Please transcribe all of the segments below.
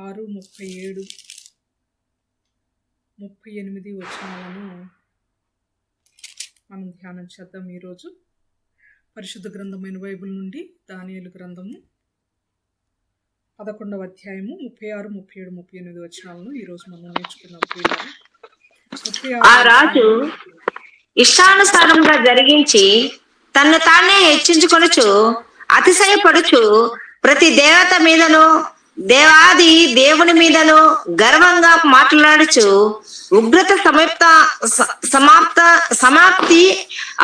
6, 37, 38 వచనాలను మనం ధ్యానం చేద్దాం. ఈరోజు పరిశుద్ధ గ్రంథమైన బైబిల్ నుండి దానియేలు గ్రంథము 11వ అధ్యాయము 36, 37, 38 వచనాలను ఈరోజు మనం నేర్చుకున్నాం. ఆ రాజు ఇష్టానుసారంగా జరిగించి తన్ను తానే హెచ్చించుకొనుచు అతిశయపడుచు ప్రతి దేవత మీదను దేవాది దేవుని మీదను గర్వంగా మాట్లాడుచు ఉగ్రత సమాప్తి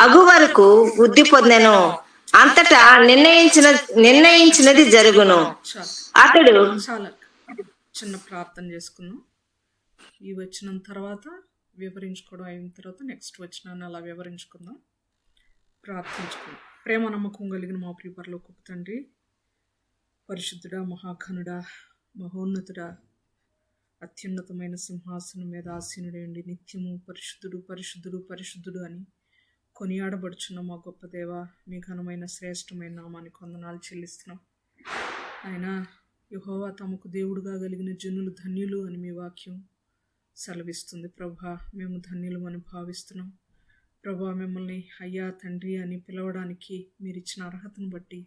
అగు వరకు వృద్ధి పొందెను. అంతటా నిర్ణయించినది జరుగును. అతడు చాలా చిన్న ప్రార్థన చేసుకున్నాం. ఈ వచనం తర్వాత వివరించుకోవడం అయిన తర్వాత నెక్స్ట్ వచనాన్ని అలా వివరించుకుందాం, ప్రార్థించుకుందాం. ప్రేమ నమ్మకం కలిగిన మా ప్రియ పరలోకపు తండ్రి, పరిశుద్ధుడా, మహాఘనుడా, మహోన్నతుడా, అత్యున్నతమైన సింహాసనం మీద ఆసీనుడేండి నిత్యము పరిశుద్ధుడు పరిశుద్ధుడు పరిశుద్ధుడు అని కొనియాడబడుచున్న మా గొప్ప దేవ, మీ ఘనమైన శ్రేష్టమైన నామానికి వందనాలు చెల్లిస్తున్నాం. ఆయన యెహోవా తమకు దేవుడుగా కలిగిన జనులు ధన్యులు అని మీ వాక్యం సెలవిస్తుంది. ప్రభా, మేము ధన్యులు అని భావిస్తున్నాం. ప్రభా, మిమ్మల్ని అయ్యా తండ్రి అని పిలవడానికి మీరు ఇచ్చిన అర్హతను బట్టి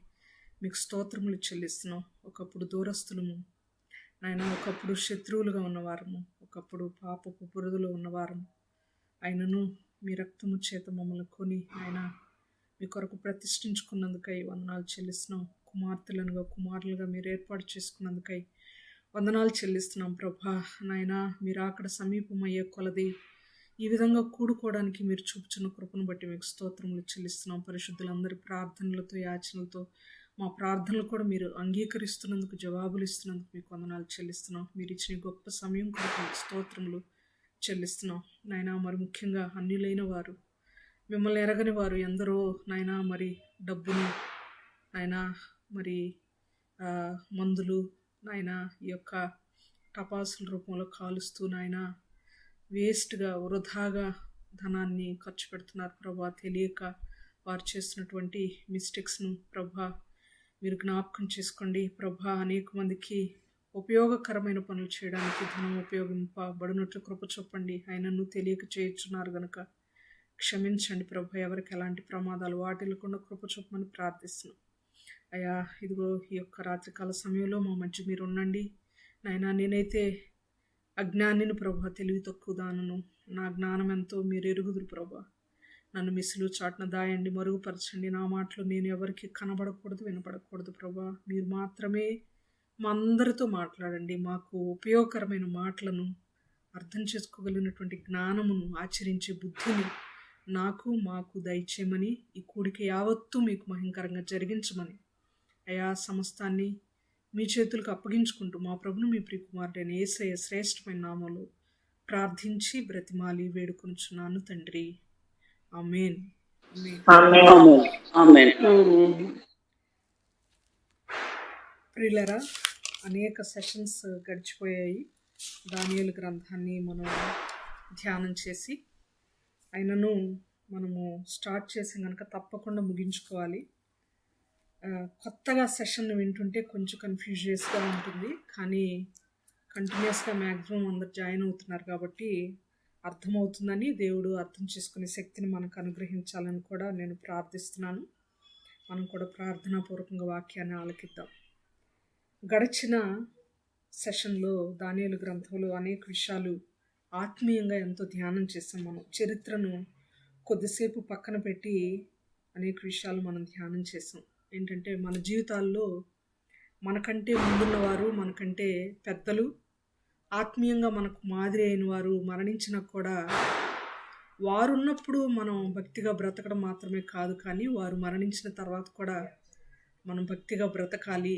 మీకు స్తోత్రములు చెల్లిస్తున్నాం. ఒకప్పుడు దూరస్తులము నాయన, ఒకప్పుడు శత్రువులుగా ఉన్నవారము, ఒకప్పుడు పాపపు బురదలో ఉన్నవారము, ఆయనను మీ రక్తము చేత మమ్మల్ని కొని ఆయన మీ కొరకు ప్రతిష్ఠించుకున్నందుకై వందనాలు చెల్లిస్తున్నాం. కుమార్తెలనుగా కుమారులుగా మీరు ఏర్పాటు చేసుకున్నందుకై వందనాలు చెల్లిస్తున్నాం. ప్రభా నాయన, మీరు అక్కడ సమీపమయ్యే కొలది ఈ విధంగా కూడుకోవడానికి మీరు చూపుచున్న కృపను బట్టి మీకు స్తోత్రములు చెల్లిస్తున్నాం. పరిశుద్ధులందరి ప్రార్థనలతో యాచనలతో మా ప్రార్థనలు కూడా మీరు అంగీకరిస్తున్నందుకు, జవాబులు ఇస్తున్నందుకు మీకు వందనాలు చెల్లిస్తున్నాం. మీరు ఇచ్చిన గొప్ప సమయం కొరకు స్తోత్రములు చెల్లిస్తున్నాం. నాయన, మరి ముఖ్యంగా అన్యులైన వారు, మిమ్మల్ని ఎరగని వారు ఎందరో నాయన, మరి డబ్బును నాయన, మరి మందులు నాయన, ఈ యొక్క టపాసుల రూపంలో కాలుస్తూ నాయన వేస్ట్గా వృధాగా ధనాన్ని ఖర్చు పెడుతున్నారు. ప్రభా, తెలియక వారు చేస్తున్నటువంటి మిస్టేక్స్ను ప్రభా మీరు జ్ఞాపకం చేసుకోండి. ప్రభా, అనేక మందికి ఉపయోగకరమైన పనులు చేయడానికి ధనం ఉపయోగింపబడినట్లు కృప చూపండి. ఆయనను తెలియక చేయించున్నారు గనుక క్షమించండి ప్రభా. ఎవరికి ఎలాంటి ప్రమాదాలు వాటిల్లకుండా కృప చూపమని ప్రార్థిస్తున్నాం. అయ్యా, ఇదిగో ఈ యొక్క రాత్రికాల సమయంలో మా మధ్య మీరు ఉండండి నాయన. నేనైతే అజ్ఞానిని ప్రభా, తెలివి తక్కువ దానను, నా జ్ఞానం ఎంతో మీరు ఎరుగుదురు ప్రభా. నన్ను మిస్సులు చాటున దాయండి, మరుగుపరచండి. నా మాటలు నేను ఎవరికి కనబడకూడదు, వినపడకూడదు ప్రభా. మీరు మాత్రమే మా అందరితో మాట్లాడండి. మాకు ఉపయోగకరమైన మాటలను, అర్థం చేసుకోగలిగినటువంటి జ్ఞానమును, ఆచరించే బుద్ధిని నాకు మాకు దయచేయమని, ఈ కూడిక యావత్తూ మీకు మహింకరంగా జరిగించమని అయా సమస్తాన్ని మీ చేతులకు అప్పగించుకుంటూ మా ప్రభును మీ ప్రియకుమారుడైన యేసయ్య శ్రేష్టమైన నామములో ప్రార్థించి బ్రతిమాలి వేడుకొనుచున్నాను తండ్రి. ఆమేన్. ప్రియులారా, అనేక సెషన్స్ గడిచిపోయాయి. దానియేలు గ్రంథాన్ని మనం ధ్యానం చేసి అయినను మనము స్టార్ట్ చేసి కనుక తప్పకుండా ముగించుకోవాలి. కొత్తగా సెషన్ వింటుంటే కొంచెం కన్ఫ్యూజియస్గా ఉంటుంది, కానీ కంటిన్యూస్గా మ్యాక్సిమం అందరు జాయిన్ అవుతున్నారు కాబట్టి అర్థమవుతుందని, దేవుడు అర్థం చేసుకునే శక్తిని మనకు అనుగ్రహించాలని కూడా నేను ప్రార్థిస్తున్నాను. మనం కూడా ప్రార్థనాపూర్వకంగా వాక్యాన్ని ఆలకిద్దాం. గడిచిన సెషన్లో దానియేలు గ్రంథంలో అనేక విషయాలు ఆత్మీయంగా ఎంతో ధ్యానం చేసాం. మనం చరిత్రను కొద్దిసేపు పక్కన పెట్టి అనేక విషయాలు మనం ధ్యానం చేసాం. ఏంటంటే, మన జీవితాల్లో మనకంటే ముందున్నవారు, మనకంటే పెద్దలు, ఆత్మీయంగా మనకు మాదిరి అయిన వారు మరణించినా కూడా వారు ఉన్నప్పుడు మనం భక్తిగా బ్రతకడం మాత్రమే కాదు, కానీ వారు మరణించిన తర్వాత కూడా మనం భక్తిగా బ్రతకాలి,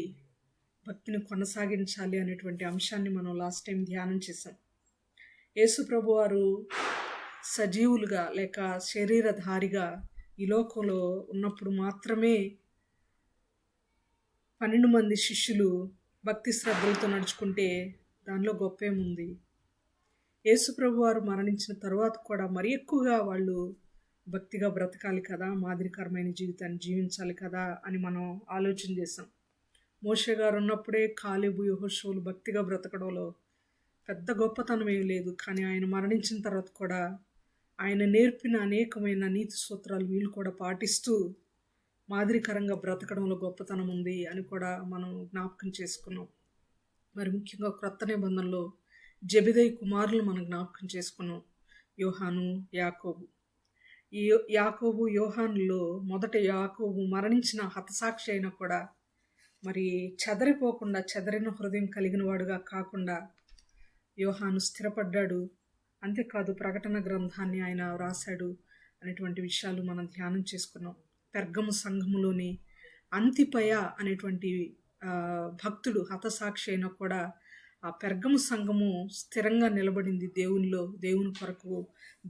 భక్తిని కొనసాగించాలి అనేటువంటి అంశాన్ని మనం లాస్ట్ టైం ధ్యానం చేసాం. యేసు ప్రభు వారు సజీవులుగా లేక శరీరధారిగా ఈ లోకంలో ఉన్నప్పుడు మాత్రమే 12 మంది శిష్యులు భక్తి శ్రద్ధలతో నడుచుకుంటే దానిలో గొప్పేముంది. యేసు ప్రభు వారు మరణించిన తర్వాత కూడా మరి ఎక్కువగా వాళ్ళు భక్తిగా బ్రతకాలి కదా, మాదిరికరమైన జీవితాన్ని జీవించాలి కదా అని మనం ఆలోచన చేసాం. మోషే గారు ఉన్నప్పుడే కాలేబు యెహోషువలు భక్తిగా బ్రతకడంలో పెద్ద గొప్పతనం ఏం లేదు. కానీ ఆయన మరణించిన తర్వాత కూడా ఆయన నేర్పిన అనేకమైన నీతి సూత్రాలు వీళ్ళు కూడా పాటిస్తూ మాదిరికరంగా బ్రతకడంలో గొప్పతనం ఉంది అని కూడా మనం జ్ఞాపకం చేసుకున్నాం. మరి ముఖ్యంగా క్రొత్త నిబంధనలో జెబెదయి కుమారులు మనం జ్ఞాపకం చేసుకున్నాం. యోహాను, యాకోబు. ఈ యాకోబు, యోహానులో మొదట యాకోబు మరణించిన హతసాక్షి అయినా కూడా మరి చెదరిపోకుండా, చెదరిన హృదయం కలిగిన వాడుగా కాకుండా యోహాను స్థిరపడ్డాడు. అంతేకాదు ప్రకటన గ్రంథాన్ని ఆయన వ్రాసాడు అనేటువంటి విషయాలు మనం ధ్యానం చేసుకున్నాం. పెర్గము సంఘములోని అంతిపయ అనేటువంటి భక్తుడు హతసాక్షి అయినా కూడా ఆ పెర్గము సంఘము స్థిరంగా నిలబడింది దేవునిలో, దేవుని కొరకు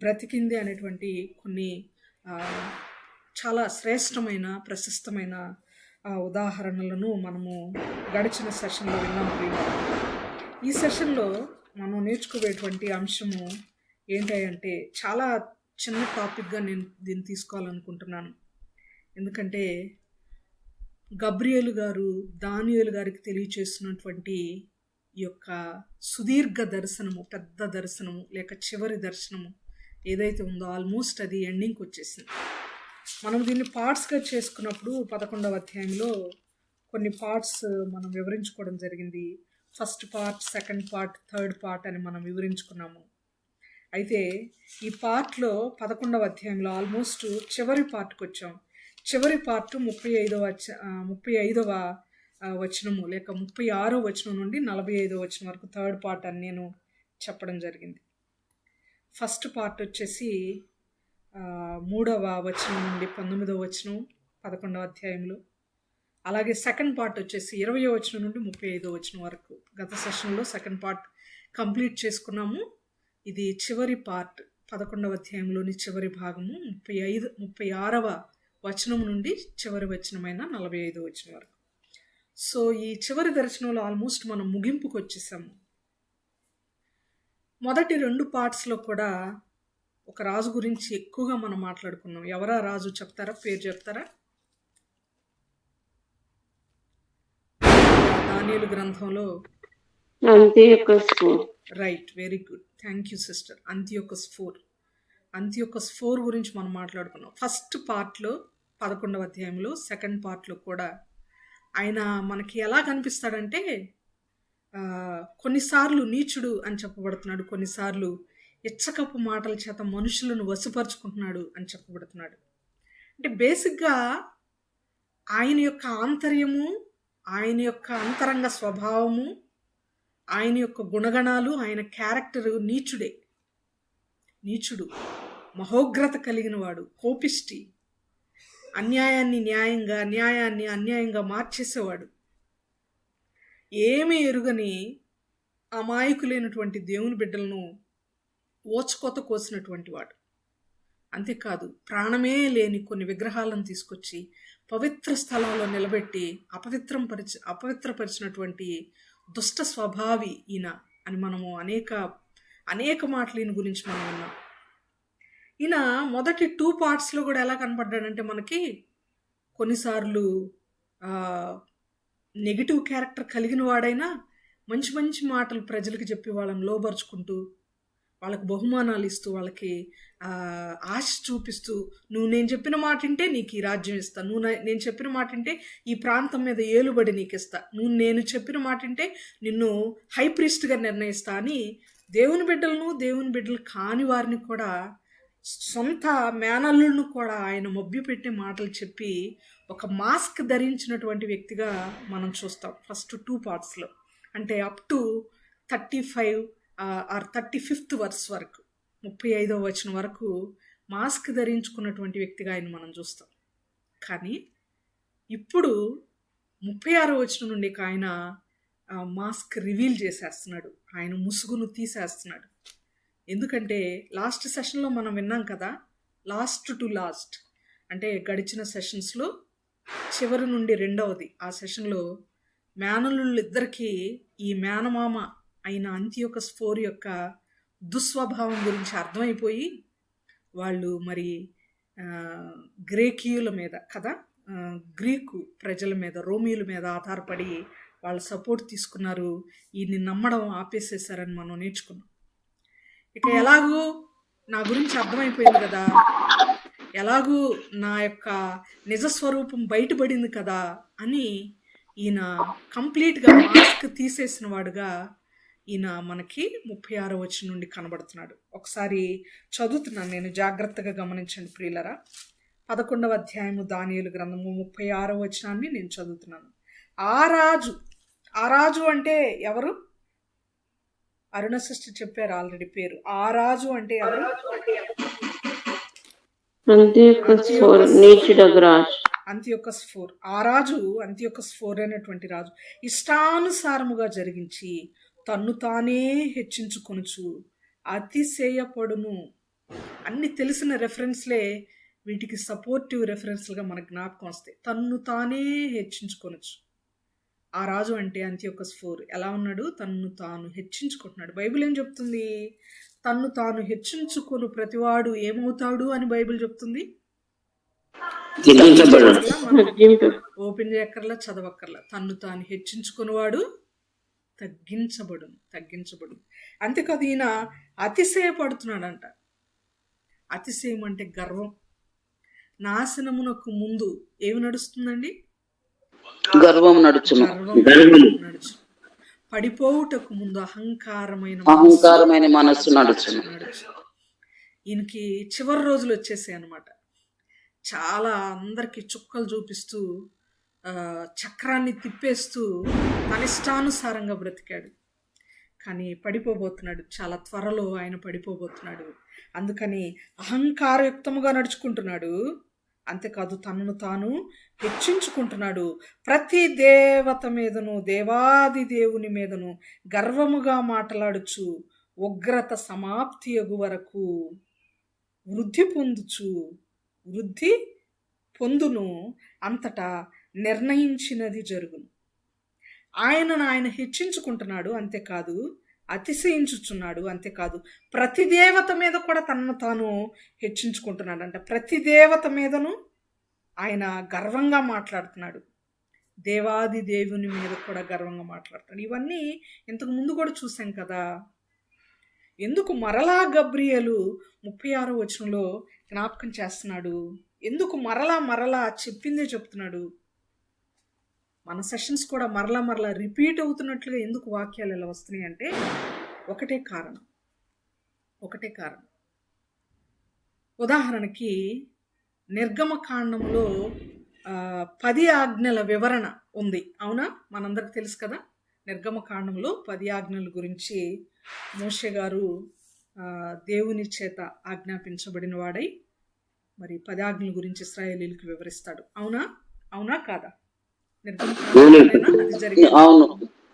బ్రతికింది అనేటువంటి కొన్ని చాలా శ్రేష్టమైన ప్రశస్తమైన ఉదాహరణలను మనము గడిచిన సెషన్లో విన్నాం. ఈ సెషన్లో మనం నేర్చుకోబోయేటువంటి అంశము ఏంటంటే చాలా చిన్న టాపిక్గా నేను దీన్ని తీసుకోవాలనుకుంటున్నాను. ఎందుకంటే గబ్రియేలు గారు దానియేలు గారికి తెలియచేస్తున్నటువంటి ఈ యొక్క సుదీర్ఘ దర్శనము, పెద్ద దర్శనము లేక చివరి దర్శనము ఏదైతే ఉందో ఆల్మోస్ట్ అది ఎండింగ్కి వచ్చేసింది. మనం దీన్ని పార్ట్స్గా చేసుకున్నప్పుడు 11వ అధ్యాయంలో కొన్ని పార్ట్స్ మనం వివరించుకోవడం జరిగింది. First part, second part, third part అని మనం వివరించుకున్నాము. అయితే ఈ పార్ట్లో 11వ అధ్యాయంలో ఆల్మోస్ట్ చివరి పార్ట్కి వచ్చాం. చివరి పార్ట్ 35వ వచనము లేక 36వ వచనం నుండి 45వ వచనం వరకు థర్డ్ పార్ట్ అని నేను చెప్పడం జరిగింది. ఫస్ట్ పార్ట్ వచ్చేసి 3వ వచనం నుండి 19వ వచనం 11వ అధ్యాయంలో, అలాగే సెకండ్ పార్ట్ వచ్చేసి 20వ వచనం నుండి 35వ వచనం వరకు. గత సెషన్లో సెకండ్ పార్ట్ కంప్లీట్ చేసుకున్నాము. ఇది చివరి పార్ట్ 11వ అధ్యాయంలోని చివరి భాగము 36వ వచనం నుండి చివరి వచనమైన 45వ వచనం వరకు. సో ఈ చివరి దర్శనంలో ఆల్మోస్ట్ మనం ముగింపుకు వచ్చేసాము. మొదటి 2 పార్ట్స్లో కూడా ఒక రాజు గురించి ఎక్కువగా మనం మాట్లాడుకున్నాం. ఎవరా రాజు చెప్తారా? పేరు చెప్తారా? దానియేలు గ్రంథంలో right, very good, thank you sister. Antiochus 4 గురించి మనం మాట్లాడుకున్నాం. ఫస్ట్ పార్ట్లో 11వ అధ్యాయంలో, సెకండ్ పార్ట్లో కూడా ఆయన మనకి ఎలా కనిపిస్తాడంటే కొన్నిసార్లు నీచుడు అని చెప్పబడుతున్నాడు, కొన్నిసార్లు ఇచ్చకపు మాటల చేత మనుషులను వశపరుచుకుంటున్నాడు అని చెప్పబడుతున్నాడు. అంటే బేసిక్గా ఆయన యొక్క ఆంతర్యము, ఆయన యొక్క అంతరంగ స్వభావము, ఆయన యొక్క గుణగణాలు, ఆయన క్యారెక్టరు నీచుడు, మహోగ్రత కలిగిన వాడు, కోపిష్టి, అన్యాయాన్ని న్యాయంగా, న్యాయాన్ని అన్యాయంగా మార్చేసేవాడు, ఏమీ ఎరుగని అమాయకులైనటువంటి దేవుని బిడ్డలను ఓచుకోత కోసినటువంటి వాడు. అంతేకాదు ప్రాణమే లేని కొన్ని విగ్రహాలను తీసుకొచ్చి పవిత్ర స్థలంలో నిలబెట్టి అపవిత్రపరిచినటువంటి దుష్ట స్వభావి ఈయన అని మనము అనేక మాటలు ఈయన గురించి మనం విన్నాం. ఈయన మొదటి 2 పార్ట్స్లో కూడా ఎలా కనపడ్డాడంటే మనకి కొన్నిసార్లు నెగిటివ్ క్యారెక్టర్ కలిగిన వాడైనా మంచి మంచి మాటలు ప్రజలకు చెప్పి వాళ్ళని లోబరుచుకుంటూ, వాళ్ళకి బహుమానాలు ఇస్తూ, వాళ్ళకి ఆశ చూపిస్తూ, నేను చెప్పిన మాట వింటే నీకు ఈ రాజ్యం ఇస్తా, నేను చెప్పిన మాట వింటే ఈ ప్రాంతం మీద ఏలుబడి నీకు ఇస్తా, నేను చెప్పిన మాట వింటే నిన్ను హై ప్రీస్ట్గా నిర్ణయిస్తా అని దేవుని బిడ్డలు కాని వారిని కూడా, సొంత మేనల్లులను కూడా ఆయన మభ్యపెట్టే మాటలు చెప్పి ఒక మాస్క్ ధరించినటువంటి వ్యక్తిగా మనం చూస్తాం ఫస్ట్ 2 పార్ట్స్లో. అంటే up to 35 are 35th verse వరకు, 35వ వచనం వరకు మాస్క్ ధరించుకున్నటువంటి వ్యక్తిగా ఆయన మనం చూస్తాం. కానీ ఇప్పుడు 36వ వచనం నుండి ఆయన మాస్క్ రివీల్ చేసేస్తున్నాడు, ఆయన ముసుగును తీసేస్తున్నాడు. ఎందుకంటే లాస్ట్ సెషన్లో మనం విన్నాం కదా, లాస్ట్ టు లాస్ట్ అంటే గడిచిన సెషన్స్లో చివరి నుండి రెండవది ఆ సెషన్లో మేనల్లుళ్ళిద్దరికీ ఈ మేనమామ అయిన అంతియోకస్ 4 యొక్క దుస్వభావం గురించి అర్థమైపోయి వాళ్ళు మరి గ్రేకీయుల మీద కదా, గ్రీకు ప్రజల మీద, రోమిల మీద ఆధారపడి వాళ్ళ సపోర్ట్ తీసుకున్నారు. ఈయన్ని నమ్మడం ఆపేసేసారని మనం నేర్చుకున్నాం. ఇక ఎలాగూ నా గురించి అర్థమైపోయింది కదా, ఎలాగూ నా యొక్క నిజస్వరూపం బయటపడింది కదా అని ఈయన కంప్లీట్గా మాస్క్ తీసేసిన వాడుగా ఈయన మనకి 36వ వచనం నుండి కనబడుతున్నాడు. ఒకసారి చదువుతున్నాను, నేను జాగ్రత్తగా గమనించండి ప్రియులరా. 11వ అధ్యాయము దానియేలు గ్రంథము 36వ వచనాన్ని నేను చదువుతున్నాను. ఆ రాజు అంటే ఎవరు? అరుణ సిస్టర్ చెప్పారు ఆల్రెడీ పేరు. ఆ రాజు అంటే ఎవరు? Antiochus IV. ఆ రాజు అంతియోకస్ IV అనేటువంటి రాజు ఇష్టానుసారముగా జరిగించి తన్ను తానే హెచ్చించుకొనుచు అతిశయపడును. అన్ని తెలిసిన రెఫరెన్స్లే వీటికి సపోర్టివ్ రెఫరెన్స్లుగా మనకు జ్ఞాపకం వస్తాయి. తన్ను తానే హెచ్చించుకొనొచ్చు. ఆ రాజు అంటే అంతియోకస్ IV ఎలా ఉన్నాడు? తన్ను తాను హెచ్చించుకుంటున్నాడు. బైబిల్ ఏం చెప్తుంది? తన్ను తాను హెచ్చించుకుని ప్రతివాడు ఏమవుతాడు అని బైబిల్ చెప్తుంది. ఓపెన్ చేయక్కర్లా, చదవక్కర్లా. తన్ను తాను హెచ్చించుకునేవాడు తగ్గించబడు. అంతేకాదు, ఈయన అతిశయపడుతున్నాడంట. అతిశయం అంటే గర్వం. నాశనమునకు ముందు ఏమి నడుస్తుందండి? గర్వం నడుచు. పడిపోవుటకు ముందు అహంకారమైన మనస్సు నడుచు. ఈయనకి చివరి రోజులు వచ్చేసాయి అన్నమాట. చాలా అందరికి చుక్కలు చూపిస్తూ చక్రాన్ని తిప్పేస్తూ తనిష్టానుసారంగా బ్రతికాడు. కానీ పడిపోబోతున్నాడు, చాలా త్వరలో ఆయన పడిపోబోతున్నాడు. అందుకని అహంకారయుక్తముగా నడుచుకుంటున్నాడు. అంతేకాదు, తనను తాను హెచ్చించుకుంటున్నాడు. ప్రతి దేవత మీదను, దేవాది దేవుని మీదను గర్వముగా మాట్లాడుచు ఉగ్రత సమాప్తి అగు వరకు వృద్ధి పొందును. అంతటా నిర్ణయించినది జరుగును. ఆయన హెచ్చించుకుంటున్నాడు, అంతేకాదు అతిశయించుచున్నాడు. అంతేకాదు, ప్రతి దేవత మీద కూడా తనను తాను హెచ్చించుకుంటున్నాడు. అంటే ప్రతి దేవత మీదను ఆయన గర్వంగా మాట్లాడుతున్నాడు. దేవాది దేవుని మీద కూడా గర్వంగా మాట్లాడుతున్నాడు. ఇవన్నీ ఇంతకు ముందు కూడా చూసాం కదా. ఎందుకు మరలా గబ్రియేలు 36వ వచనంలో జ్ఞాపకం చేస్తున్నాడు? ఎందుకు మరలా చెప్పిందే చెప్తున్నాడు? మన సెషన్స్ కూడా మరలా రిపీట్ అవుతున్నట్లుగా ఎందుకు వాక్యాలు ఎలా వస్తున్నాయి అంటే ఒకటే కారణం. ఉదాహరణకి నిర్గమకాండంలో 10 ఆజ్ఞల వివరణ ఉంది, అవునా? మనందరికి తెలుసు కదా. నిర్గమకాండంలో 10 ఆజ్ఞల గురించి మోషే గారు దేవుని చేత ఆజ్ఞాపించబడిన వాడై మరి 10 ఆజ్ఞల గురించి ఇశ్రాయేలీయులకు వివరిస్తాడు. అవునా కాదా? నిర్గమకాండం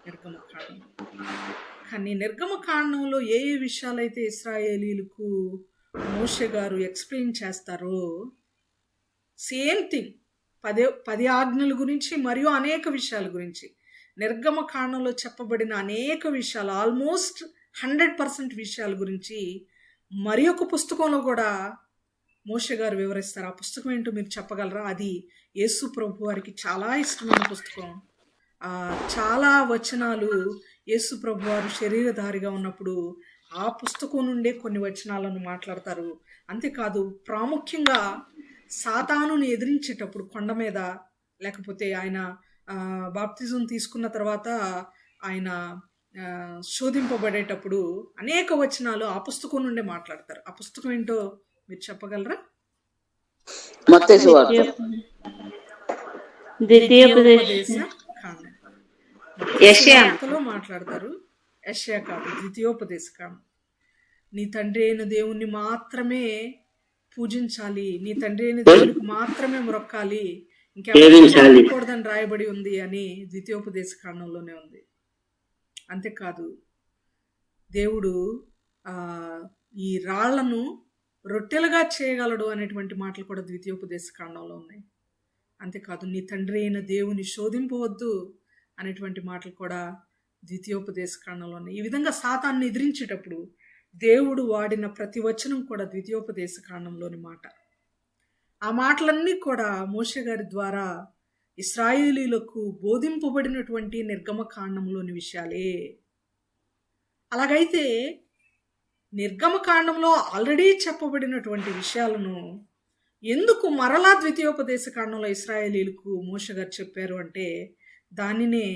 నిర్గమకాండం. కానీ నిర్గమకాండంలో ఏ విషయాలైతే ఇశ్రాయేలీయులకు మోషే గారు ఎక్స్ప్లెయిన్ చేస్తారో సేమ్ థింగ్ 10 ఆజ్ఞల గురించి మరియు అనేక విషయాల గురించి నిర్గమకాండంలో చెప్పబడిన అనేక విషయాలు, ఆల్మోస్ట్ 100% విషయాల గురించి మరి ఒక పుస్తకంలో కూడా మోషే గారు వివరిస్తారు. ఆ పుస్తకం ఏంటో మీరు చెప్పగలరా? అది యేసు ప్రభు వారికి చాలా ఇష్టమైన పుస్తకం. చాలా వచనాలు యేసు ప్రభు వారు శరీరధారిగా ఉన్నప్పుడు ఆ పుస్తకం నుండే కొన్ని వచనాలను మాట్లాడతారు. అంతేకాదు, ప్రాముఖ్యంగా సాతానుని ఎదిరించేటప్పుడు కొండ మీద, లేకపోతే ఆయన బాప్తిజం తీసుకున్న తర్వాత ఆయన శోధింపబడేటప్పుడు అనేక వచనాలు ఆ పుస్తకం నుండే మాట్లాడతారు. ఆ పుస్తకం ఏంటో మీరు చెప్పగలరా? మాట్లాడతారు. యెషయా కాదు, ద్వితీయోపదేశ కాండం. నీ తండ్రి అయిన దేవుణ్ణి మాత్రమే పూజించాలి, నీ తండ్రి అయిన దేవునికి మాత్రమే మొరక్కాలి, ఇంకెవరికూడదని రాయబడి ఉంది అని ద్వితీయోపదేశ కాండంలోనే ఉంది. అంతేకాదు, దేవుడు ఈ రాళ్లను రొట్టెలుగా చేయగలడు అనేటువంటి మాటలు కూడా ద్వితీయోపదేశ కాండంలో ఉన్నాయి. అంతేకాదు, నీ తండ్రి అయిన దేవుని శోధింపవద్దు అనేటువంటి మాటలు కూడా ద్వితీయోపదేశ కాండంలో ఉన్నాయి. ఈ విధంగా సాతాన్ని ఎదిరించేటప్పుడు దేవుడు వాడిన ప్రతి వచనం కూడా ద్వితీయోపదేశ కాండంలోని మాట. ఆ మాటలన్నీ కూడా మోషే గారి ద్వారా ఇశ్రాయేలీలకు బోధింపబడినటువంటి నిర్గమకాండంలోని విషయాలే. అలాగైతే నిర్గమకాండంలో ఆల్రెడీ చెప్పబడినటువంటి విషయాలను ఎందుకు మరలా ద్వితీయోపదేశ కాండంలో ఇశ్రాయేలీలకు మోషే గారు చెప్పారు అంటే దానినే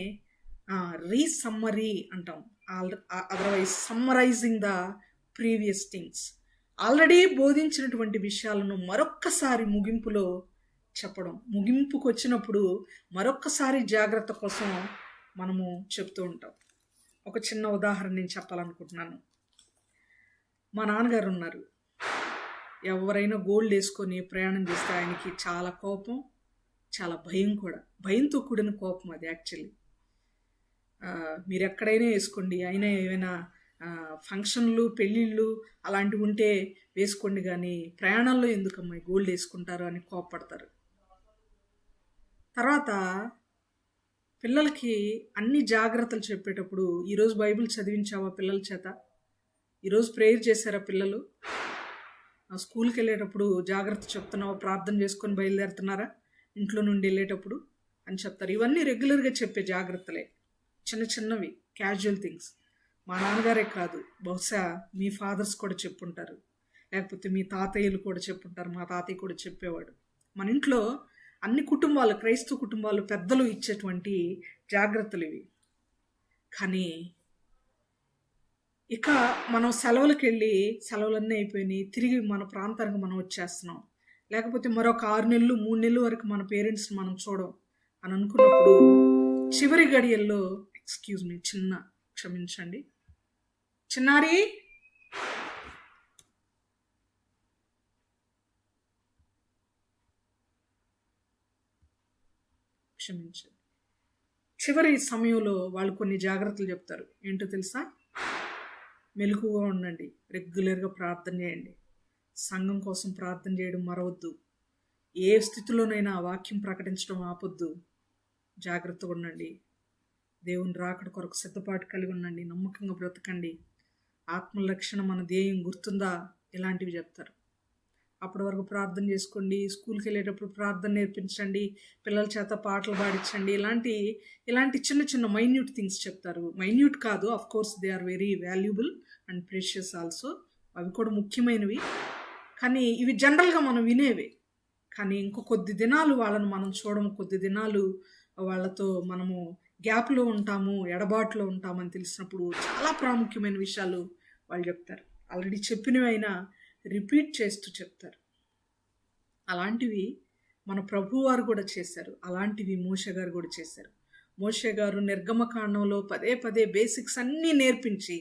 రీసమ్మరీ అంటాం. Otherwise summarising the previous things. Already బోధించినటువంటి విషయాలను మరొక్కసారి ముగింపులో చెప్పడం. ముగింపుకు వచ్చినప్పుడు మరొక్కసారి జాగ్రత్త కోసం మనము చెప్తూ ఉంటాం. ఒక చిన్న ఉదాహరణ నేను చెప్పాలనుకుంటున్నాను. మా నాన్నగారు ఉన్నారు. ఎవరైనా గోల్డ్ వేసుకొని ప్రయాణం చేస్తే ఆయనకి చాలా కోపం, చాలా భయం కూడా. భయంతో కూడిన కోపం అది యాక్చువల్లీ. మీరు ఎక్కడైనా వేసుకోండి, అయినా ఏమైనా ఫంక్షన్లు, పెళ్ళిళ్ళు అలాంటివి ఉంటే వేసుకోండి, కానీ ప్రయాణాల్లో ఎందుకమ్మా గోల్డ్ వేసుకుంటారు అని కోపపడతారు. తర్వాత పిల్లలకి అన్ని జాగ్రత్తలు చెప్పేటప్పుడు, ఈరోజు బైబిల్ చదివించావా పిల్లల చేత, ఈరోజు ప్రేయర్ చేశారా పిల్లలు, స్కూల్కి వెళ్ళేటప్పుడు జాగ్రత్త చెప్తున్నావా, ప్రార్థన చేసుకొని బయలుదేరుతున్నారా ఇంట్లో నుండి వెళ్ళేటప్పుడు అని చెప్తారు. ఇవన్నీ రెగ్యులర్గా చెప్పే జాగ్రత్తలే, చిన్న చిన్నవి క్యాజువల్ థింగ్స్. మా నాన్నగారే కాదు, బహుశా మీ ఫాదర్స్ కూడా చెప్పుంటారు, లేకపోతే మీ తాతయ్యలు కూడా చెప్పుంటారు. మా తాతయ్య కూడా చెప్పేవాడు. మన ఇంట్లో అన్ని కుటుంబాలు, క్రైస్తవ కుటుంబాలు పెద్దలు ఇచ్చేటువంటి జాగ్రత్తలు ఇవి. కానీ ఇక మనం సెలవులకు వెళ్ళి సెలవులన్నీ అయిపోయినాయి, తిరిగి మన ప్రాంతానికి మనం వచ్చేస్తున్నాం, లేకపోతే మరొక 6 నెలలు 3 నెలల వరకు మన పేరెంట్స్ని మనం చూడం అని అనుకున్నప్పుడు చివరి గడియల్లో, ఎక్స్క్యూజ్ మీ, క్షమించండి చిన్నారి, క్షమించండి, చివరి సమయంలో వాళ్ళు కొన్ని జాగ్రత్తలు చెప్తారు. ఏంటో తెలుసా? మెలకుగా ఉండండి, రెగ్యులర్గా ప్రార్థన చేయండి, సంఘం కోసం ప్రార్థన చేయడం మరవద్దు, ఏ స్థితిలోనైనా వాక్యం ప్రకటించడం ఆపొద్దు, జాగ్రత్తగా ఉండండి, దేవుని రాకడ కొరకు సిద్ధపాటు కలిగి ఉండండి, నమ్మకంగా బ్రతకండి, ఆత్మరక్షణ మన ధ్యేయం గుర్తుందా, ఇలాంటివి చెప్తారు. అప్పటి వరకు ప్రార్థన చేసుకోండి, స్కూల్కి వెళ్ళేటప్పుడు ప్రార్థన నేర్పించండి, పిల్లల చేత పాటలు పాడించండి, ఇలాంటి చిన్న చిన్న మైన్యూట్ థింగ్స్ చెప్తారు. మైన్యూట్ కాదు, of course they are very valuable and precious also, అవి కూడా ముఖ్యమైనవి. కానీ ఇవి జనరల్గా మనం వినేవే. కానీ ఇంకో కొద్ది దినాలు వాళ్ళను మనం చూడము, కొద్ది దినాలు వాళ్ళతో మనము గ్యాప్లో ఉంటాము, ఎడబాటులో ఉంటామని తెలిసినప్పుడు చాలా ప్రాముఖ్యమైన విషయాలు వాళ్ళు చెప్తారు. ఆల్రెడీ చెప్పినవి అయినా రిపీట్ చేస్తూ చెప్తారు. అలాంటివి మన ప్రభువారు కూడా చేశారు, అలాంటివి మోషే గారు కూడా చేశారు. మోషే గారు నిర్గమకాండంలో పదే పదే బేసిక్స్ అన్నీ నేర్పించి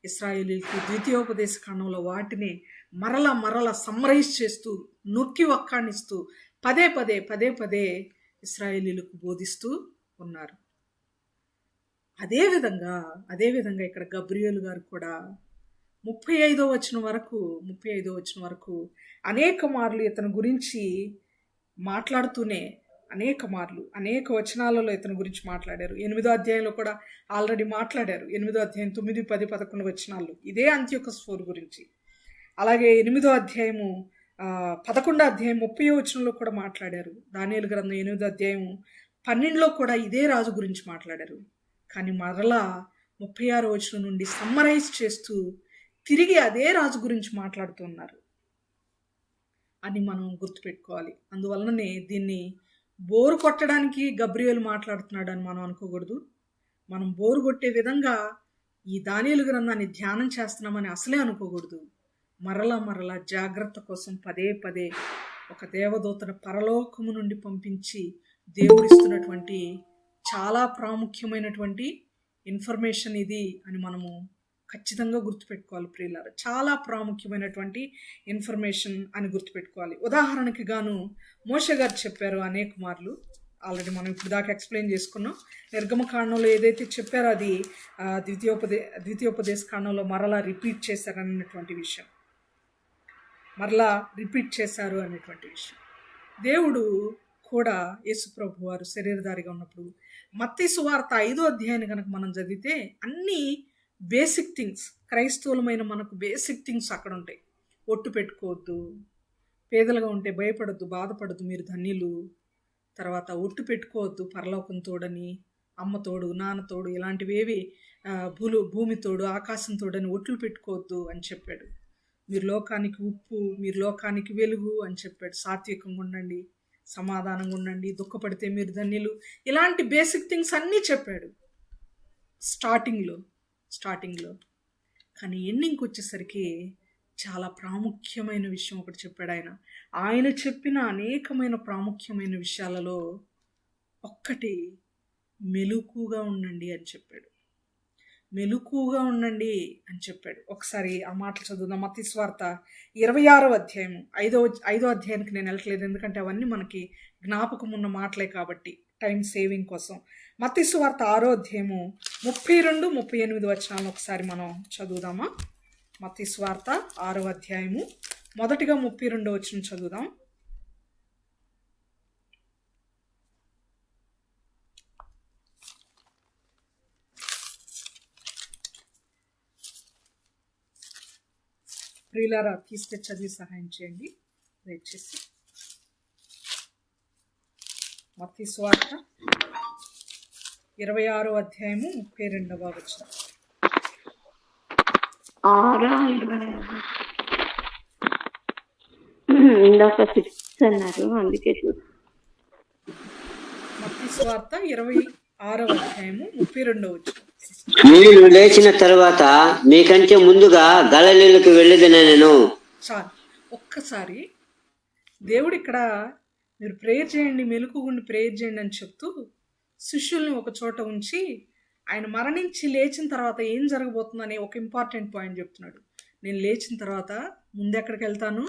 ఇశ్రాయేలీలకు ద్వితీయోపదేశ కాండంలో వాటిని మరలా సమ్మరైజ్ చేస్తూ, నొక్కి వక్కాణిస్తూ పదే పదే ఇశ్రాయేలీలకు బోధిస్తూ ఉన్నారు. అదేవిధంగా ఇక్కడ గబ్రియేలు గారు కూడా 35వ వచనం వరకు అనేక మార్లు ఇతని గురించి మాట్లాడుతూనే, అనేక వచనాలలో ఇతని గురించి మాట్లాడారు. 8వ అధ్యాయంలో కూడా ఆల్రెడీ మాట్లాడారు. 8వ అధ్యాయం 9, 10, 11 వచనాలు ఇదే అంత్యోకస్ 4 గురించి. అలాగే 8వ అధ్యాయము 11వ అధ్యాయం 30వ వచనంలో కూడా మాట్లాడారు. దానియేలు గ్రంథం 8వ అధ్యాయం 12లో కూడా ఇదే రాజు గురించి మాట్లాడారు. కానీ మరలా 36వ వచనం నుండి సమ్మరైజ్ చేస్తూ తిరిగి అదే రాజు గురించి మాట్లాడుతున్నారు అని మనం గుర్తుపెట్టుకోవాలి. అందువలననే దీన్ని బోరు కొట్టడానికి గబ్రియేలు మాట్లాడుతున్నాడు అని మనం అనుకోకూడదు. మనం బోరు కొట్టే విధంగా ఈ దానియేలు గ్రంథాన్ని ధ్యానం చేస్తున్నామని అసలే అనుకోకూడదు. మరలా జాగ్రత్త కోసం పదే ఒక దేవదూతను పరలోకము నుండి పంపించి దేవుడిస్తున్నటువంటి చాలా ప్రాముఖ్యమైనటువంటి ఇన్ఫర్మేషన్ ఇది అని మనము ఖచ్చితంగా గుర్తుపెట్టుకోవాలి ప్రియులారా. చాలా ప్రాముఖ్యమైనటువంటి ఇన్ఫర్మేషన్ అని గుర్తుపెట్టుకోవాలి. ఉదాహరణకి గాను మోషే గారు చెప్పారు అనేక మార్లు, ఆల్రెడీ మనం ఇప్పుడు దాకా ఎక్స్ప్లెయిన్ చేసుకున్నాం. నిర్గమకాండంలో ఏదైతే చెప్పారో అది ద్వితీయోపదేశ కాండంలో మరలా రిపీట్ చేశారు అనేటువంటి విషయం, దేవుడు కూడా యేసుప్రభు వారు శరీరధారిగా ఉన్నప్పుడు మత్తయి సువార్త 5వ అధ్యాయాన్ని కనుక మనం చదివితే అన్నీ బేసిక్ థింగ్స్, క్రైస్తవులమైన మనకు బేసిక్ థింగ్స్ అక్కడ ఉంటాయి. ఒట్టు పెట్టుకోవద్దు, పేదలుగా ఉంటే భయపడద్దు, బాధపడద్దు, మీరు ధన్యులు. తర్వాత ఒట్టు పెట్టుకోవద్దు, పరలోకం తోడని, అమ్మ తోడు, నాన్న తోడు, ఇలాంటివేవి భూమి తోడు, ఆకాశం తోడని ఒట్లు పెట్టుకోవద్దు అని చెప్పాడు. మీరు లోకానికి ఉప్పు, మీరు లోకానికి వెలుగు అని చెప్పాడు. సాత్వికంగా ఉండండి, సమాధానంగా ఉండండి, దుఃఖపడితే మీరు ధన్యులు. ఇలాంటి బేసిక్ థింగ్స్ అన్నీ చెప్పాడు స్టార్టింగ్లో. కానీ ఎండింగ్కి వచ్చేసరికి చాలా ప్రాముఖ్యమైన విషయం ఒకటి చెప్పాడు ఆయన చెప్పిన అనేకమైన ప్రాముఖ్యమైన విషయాలలో ఒక్కటి మెలకుగా ఉండండి అని చెప్పాడు. మెలకుగా ఉండండి అని చెప్పాడు. ఒకసారి ఆ మాటలు చదువుదాం. మత్తయి సువార్త 26వ అధ్యాయం 5వ అధ్యాయానికి నేను వెళ్ళట్లేదు, ఎందుకంటే అవన్నీ మనకి జ్ఞాపకం ఉన్న మాటలే కాబట్టి టైం సేవింగ్ కోసం. మత్తయి సువార్త 6వ అధ్యాయము 32, 38 వచనాలను ఒకసారి మనం చదువుదామా? మత్తయి సువార్త 6వ అధ్యాయము మొదటిగా 32వ వచనం చదువుదాం. ప్రియులారా, తీస్తే చదివి సహాయం చేయండి దయచేసి. మత్తయి సువార్త 26వ అధ్యాయము 32వ వచనం. ఇందాక 6 అన్నారు, అందుకే మత్తయి సువార్త 26వ అధ్యాయము 32వ వచనం. మీరు లేచిన తర్వాత మీకంటే ముందుగా గలిలయకు వెళ్ళేదనెను. చాలు, ఒక్కసారి దేవుడు ఇక్కడ మీరు ప్రేయర్ చేయండి, మెలకుగుండి ప్రేయర్ చేయండి అని చెప్తూ శిష్యుల్ని ఒక చోట ఉంచి ఆయన మరణించి లేచిన తర్వాత ఏం జరగబోతుందని ఒక ఇంపార్టెంట్ పాయింట్ చెప్తున్నాడు. నేను లేచిన తర్వాత ముందు ఎక్కడికి వెళ్తాను?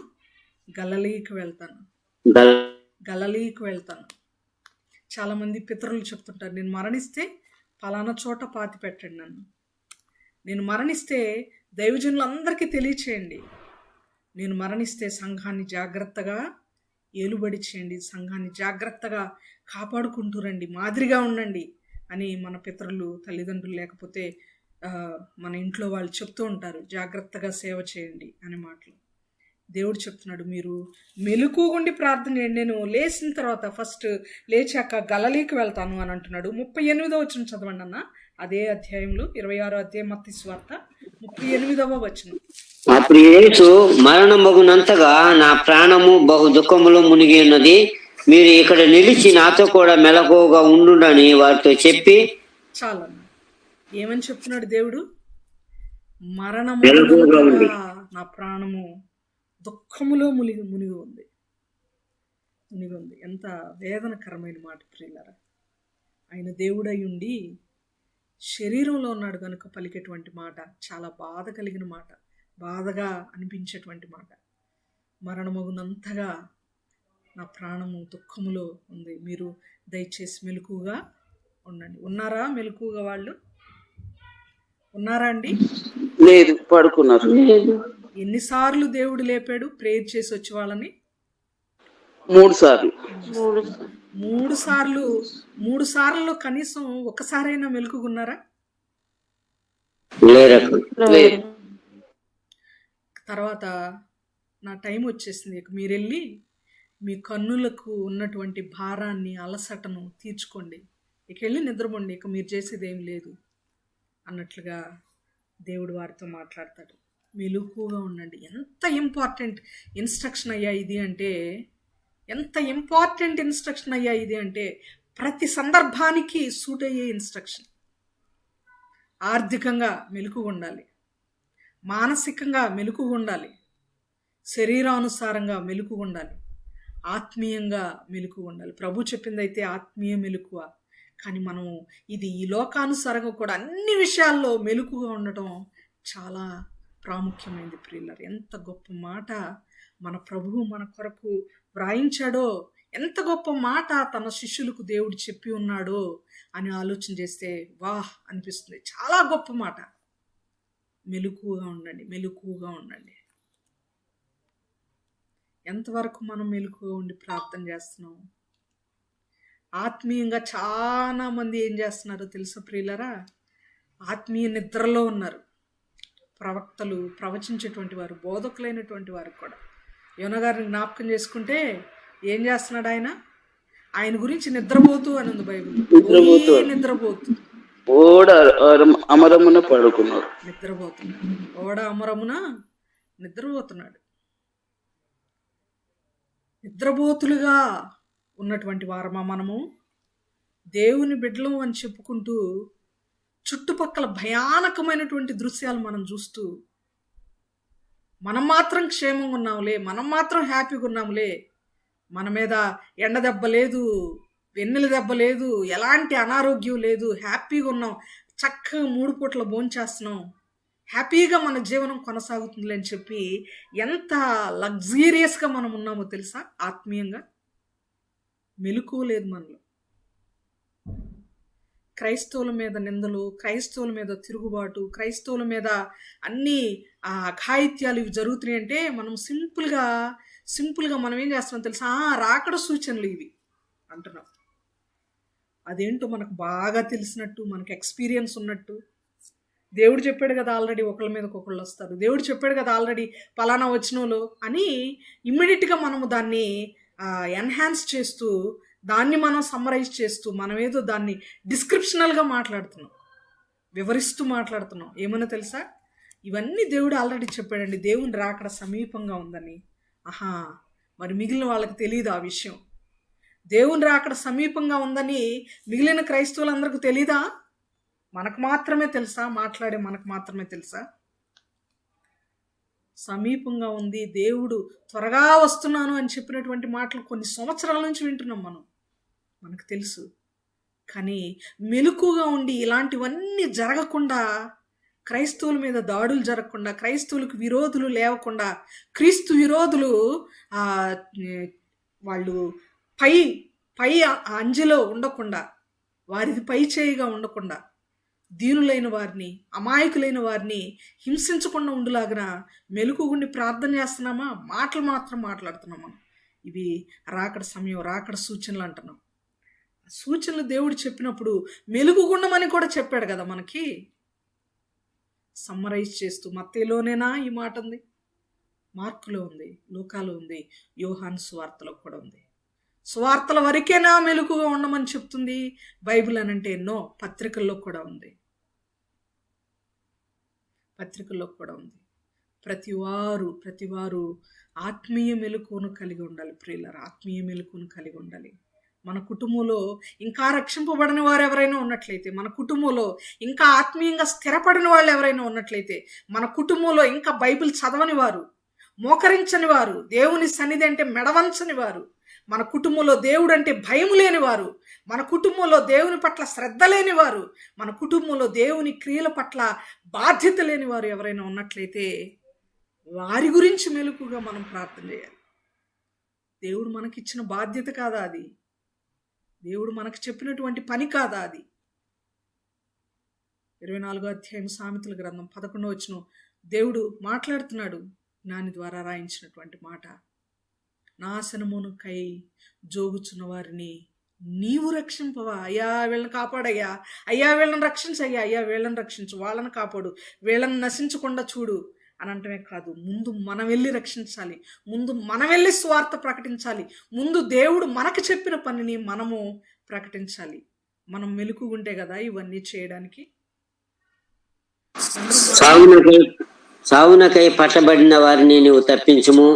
గలిలయకు వెళ్తాను. చాలామంది పితరులు చెప్తుంటారు, నేను మరణిస్తే ఫలానా చోట పాతి పెట్టండి నన్ను. నేను మరణిస్తే దైవజనులందరికీ తెలియచేయండి. నేను మరణిస్తే సంఘాన్ని జాగ్రత్తగా ఏలుబడి చేయండి, సంఘాన్ని జాగ్రత్తగా కాపాడుకుంటూ రండి, మాదిరిగా ఉండండి అని మన పితరులు, తల్లిదండ్రులు, లేకపోతే మన ఇంట్లో వాళ్ళు చెప్తూ ఉంటారు. జాగ్రత్తగా సేవ చేయండి అనే మాటలు దేవుడు చెప్తున్నాడు. మీరు మెలకుగుండి ప్రార్థన చేయండి. నేను లేచిన తర్వాత ఫస్ట్ లేచాక గలిలయకు వెళ్తాను అని అంటున్నాడు. 38వ వచనం చదవండి అన్న. అదే అధ్యాయంలో 26వ అధ్యాయం మత్తయి సువార్త 38వ వచనం. అప్పుడు యేసు మరణమగునంతగా నా ప్రాణము బహు దుఃఖములో మునిగి ఉన్నది, మీరు ఇక్కడ నిలిచి నాతో కూడా మెలకువగా ఉండునని వారితో చెప్పి. చాలన్న, ఏమని చెప్తున్నాడు దేవుడు? మెలకువగా ఉండు. నా ప్రాణము దుఃఖములో మునిగి ఉంది. ఎంత వేదనకరమైన మాట ప్రియులారా. ఆయన దేవుడై ఉండి శరీరంలో ఉన్నాడు కనుక పలికేటువంటి మాట చాలా బాధ కలిగిన మాట, బాధగా అనిపించేటువంటి మాట. మరణమగునంతగా నా ప్రాణము దుఃఖములో ఉంది, మీరు దయచేసి మెలకుగా ఉండండి. ఉన్నారా మెలకుగా? వాళ్ళు ఉన్నారా అండి? లేదు, పడుకున్నారు. ఎన్నిసార్లు దేవుడు లేపాడు ప్రేయర్ చేసి వచ్చే వాళ్ళని? 3 సార్లు. 3 సార్లు కనీసం ఒక్కసారైనా మెలకుగున్నారా? లేదు. తర్వాత నా టైం వచ్చేసింది, ఇక మీరు వెళ్ళి మీ కన్నులకు ఉన్నటువంటి భారాన్ని, అలసటను తీర్చుకోండి, ఇక వెళ్ళి నిద్రపోండి, ఇక మీరు చేసేది ఏం లేదు అన్నట్లుగా దేవుడు వారితో మాట్లాడతాడు. మెలకుగా ఉండండి. ఎంత ఇంపార్టెంట్ ఇన్స్ట్రక్షన్ అయ్యా ఇది అంటే, ప్రతి సందర్భానికి సూట్ అయ్యే ఇన్స్ట్రక్షన్. ఆర్థికంగా మెలకుగా ఉండాలి, మానసికంగా మెలకుగా ఉండాలి, శరీరానుసారంగా మెలకుగా ఉండాలి, ఆత్మీయంగా మెలకుగా ఉండాలి. ప్రభు చెప్పిందైతే ఆత్మీయ మెలకువ, కానీ మనం ఇది ఈ లోకానుసారంగా కూడా అన్ని విషయాల్లో మెలకుగా ఉండటం చాలా ప్రాముఖ్యమైనది ప్రియులారా. ఎంత గొప్ప మాట మన ప్రభువు మన కొరకు వ్రాయించాడో, ఎంత గొప్ప మాట తన శిష్యులకు దేవుడు చెప్పి ఉన్నాడో అని ఆలోచన చేస్తే వాహ్ అనిపిస్తుంది. చాలా గొప్ప మాట. మెలకుగా ఉండండి. ఎంతవరకు మనం మెలకుగా ఉండి ప్రార్థన చేస్తున్నాం? ఆత్మీయంగా చాలా మంది ఏం చేస్తున్నారో తెలుసా ప్రియులారా? ఆత్మీయ నిద్రలో ఉన్నారు. ప్రవక్తలు, ప్రవచించేటువంటి వారు, బోధకులైనటువంటి వారు కూడా యోనా గారిని జ్ఞాపకం చేసుకుంటే ఏం చేస్తున్నాడు ఆయన గురించి నిద్రపోతూ అని ఉంది బైబిల్. నిద్రపోతూ. నిద్రపోతూ ఓడ అమరమున పడుకున్నాడు. నిద్రపోతున్నాడు. ఓడ అమరమున నిద్రపోతున్నాడు. నిద్రపోతులుగా ఉన్నటువంటి వారమా మనము? దేవుని బిడ్డలం అని చెప్పుకుంటూ చుట్టుపక్కల భయానకమైనటువంటి దృశ్యాలు మనం చూస్తూ మనం మాత్రం క్షేమంగా ఉన్నాంలే, మనం మాత్రం హ్యాపీగా ఉన్నాంలే, మన మీద ఎండ దెబ్బ లేదు, వెన్నెల దెబ్బ లేదు, ఎలాంటి అనారోగ్యం లేదు, హ్యాపీగా ఉన్నాం, చక్కగా 3 పూట్ల భోంచేస్తున్నాం, హ్యాపీగా మన జీవనం కొనసాగుతుంది అని చెప్పి ఎంత లగ్జీరియస్గా మనం ఉన్నామో తెలుసా? ఆత్మీయంగా మెలకువ లేదు మనలో. క్రైస్తవుల మీద నిందలు, క్రైస్తవుల మీద తిరుగుబాటు, క్రైస్తవుల మీద అన్ని అఘాయిత్యాలు ఇవి జరుగుతున్నాయి అంటే మనం సింపుల్గా మనం ఏం చేస్తున్నాం తెలుసా? రాకడ సూచనలు ఇవి అంటున్నాం. అదేంటో మనకు బాగా తెలిసినట్టు, మనకు ఎక్స్పీరియన్స్ ఉన్నట్టు. దేవుడు చెప్పాడు కదా ఆల్రెడీ ఒకళ్ళ మీదకి ఒకళ్ళు వస్తారు, దేవుడు చెప్పాడు కదా ఆల్రెడీ పలానా వచ్చినోళ్ళు అని ఇమ్మీడియట్గా మనము దాన్ని ఎన్హాన్స్ చేస్తూ, దాన్ని మనం సమ్మరైజ్ చేస్తూ, మనం ఏదో దాన్ని డిస్క్రిప్షనల్గా మాట్లాడుతున్నాం, వివరిస్తూ మాట్లాడుతున్నాం. ఏమన్నా తెలుసా? ఇవన్నీ దేవుడు ఆల్రెడీ చెప్పాడండి, దేవుని రాకడ సమీపంగా ఉందని. మరి మిగిలిన వాళ్ళకి తెలియదు ఆ విషయం. దేవుని రాకడ సమీపంగా ఉందని మిగిలిన క్రైస్తవులందరికీ తెలీదా? మనకు మాత్రమే తెలుసా? మాట్లాడే మనకు మాత్రమే తెలుసా? సమీపంగా ఉంది, దేవుడు త్వరగా వస్తున్నాను అని చెప్పినటువంటి మాటలు కొన్ని సంవత్సరాల నుంచి వింటున్నాం మనకు తెలుసు. కానీ మెలకుగా ఉండి ఇలాంటివన్నీ జరగకుండా, క్రైస్తవుల మీద దాడులు జరగకుండా, క్రైస్తవులకు విరోధులు లేవకుండా, క్రీస్తు విరోధులు వాళ్ళు పై అంజలో ఉండకుండా, వారిది పై చేయిగా ఉండకుండా, దీనులైన వారిని, అమాయకులైన వారిని హింసించకుండా ఉండులాగిన మెలకుగుండి ప్రార్థన చేస్తున్నామా? మాటలు మాత్రం మాట్లాడుతున్నామా? ఇవి రాకడ సమయం, రాకడ సూచనలు అంటున్నాం. సూచనలు దేవుడు చెప్పినప్పుడు మెలుగుగుండమని కూడా చెప్పాడు కదా మనకి. సమ్మరైజ్ చేస్తూ, మత్తయిలోనేనా ఈ మాట ఉంది? మార్కులో ఉంది, లూకాలో ఉంది, యోహాను సువార్తలో కూడా ఉంది. సువార్తల వరకేనా మెలకుగా ఉండమని చెప్తుంది బైబిల్ అనంటే? ఎన్నో పత్రికల్లో కూడా ఉంది. ప్రతివారు ఆత్మీయ మెలకువను కలిగి ఉండాలి ప్రియులారా. ఆత్మీయ మెలకువను కలిగి ఉండాలి. మన కుటుంబంలో ఇంకా రక్షింపబడిన వారు ఎవరైనా ఉన్నట్లయితే, మన కుటుంబంలో ఇంకా ఆత్మీయంగా స్థిరపడిన వాళ్ళు ఎవరైనా ఉన్నట్లయితే, మన కుటుంబంలో ఇంకా బైబిల్ చదవని వారు, మోకరించని వారు, దేవుని సన్నిధి అంటే మెడవంచని వారు, మన కుటుంబంలో దేవుడు అంటే భయం లేని వారు, మన కుటుంబంలో దేవుని పట్ల శ్రద్ధ లేని వారు, మన కుటుంబంలో దేవుని క్రియల పట్ల బాధ్యత లేని వారు ఎవరైనా ఉన్నట్లయితే వారి గురించి మెలకుగా మనం ప్రార్థన చేయాలి. దేవుడు మనకిచ్చిన బాధ్యత కాదా అది? దేవుడు మనకు చెప్పినటువంటి పని కాదా అది? 24వ అధ్యాయం సామెతల గ్రంథం 11వ వచనం దేవుడు మాట్లాడుతున్నాడు, జ్ఞాని ద్వారా రాయించినటువంటి మాట. నాశనమునకై జోగుచున్న వారిని నీవు రక్షింపవా? అయ్యా వీళ్ళని కాపాడయ్యా, అయ్యా వీళ్ళని రక్షించయ్యా, అయ్యా వీళ్ళని రక్షించు, వాళ్ళని కాపాడు, వీళ్ళని నశించకుండా చూడు అని అంటమే కాదు, ముందు మనం వెళ్ళి రక్షించాలి, ముందు మనం వెళ్ళి స్వార్థ ప్రకటించాలి, ముందు దేవుడు మనకు చెప్పిన పనిని మనము ప్రకటించాలి. మనం మెలకుగుంటే కదా ఇవన్నీ చేయడానికి. సావునకై పట్టబడిన వారిని నువ్వు తప్పించుము,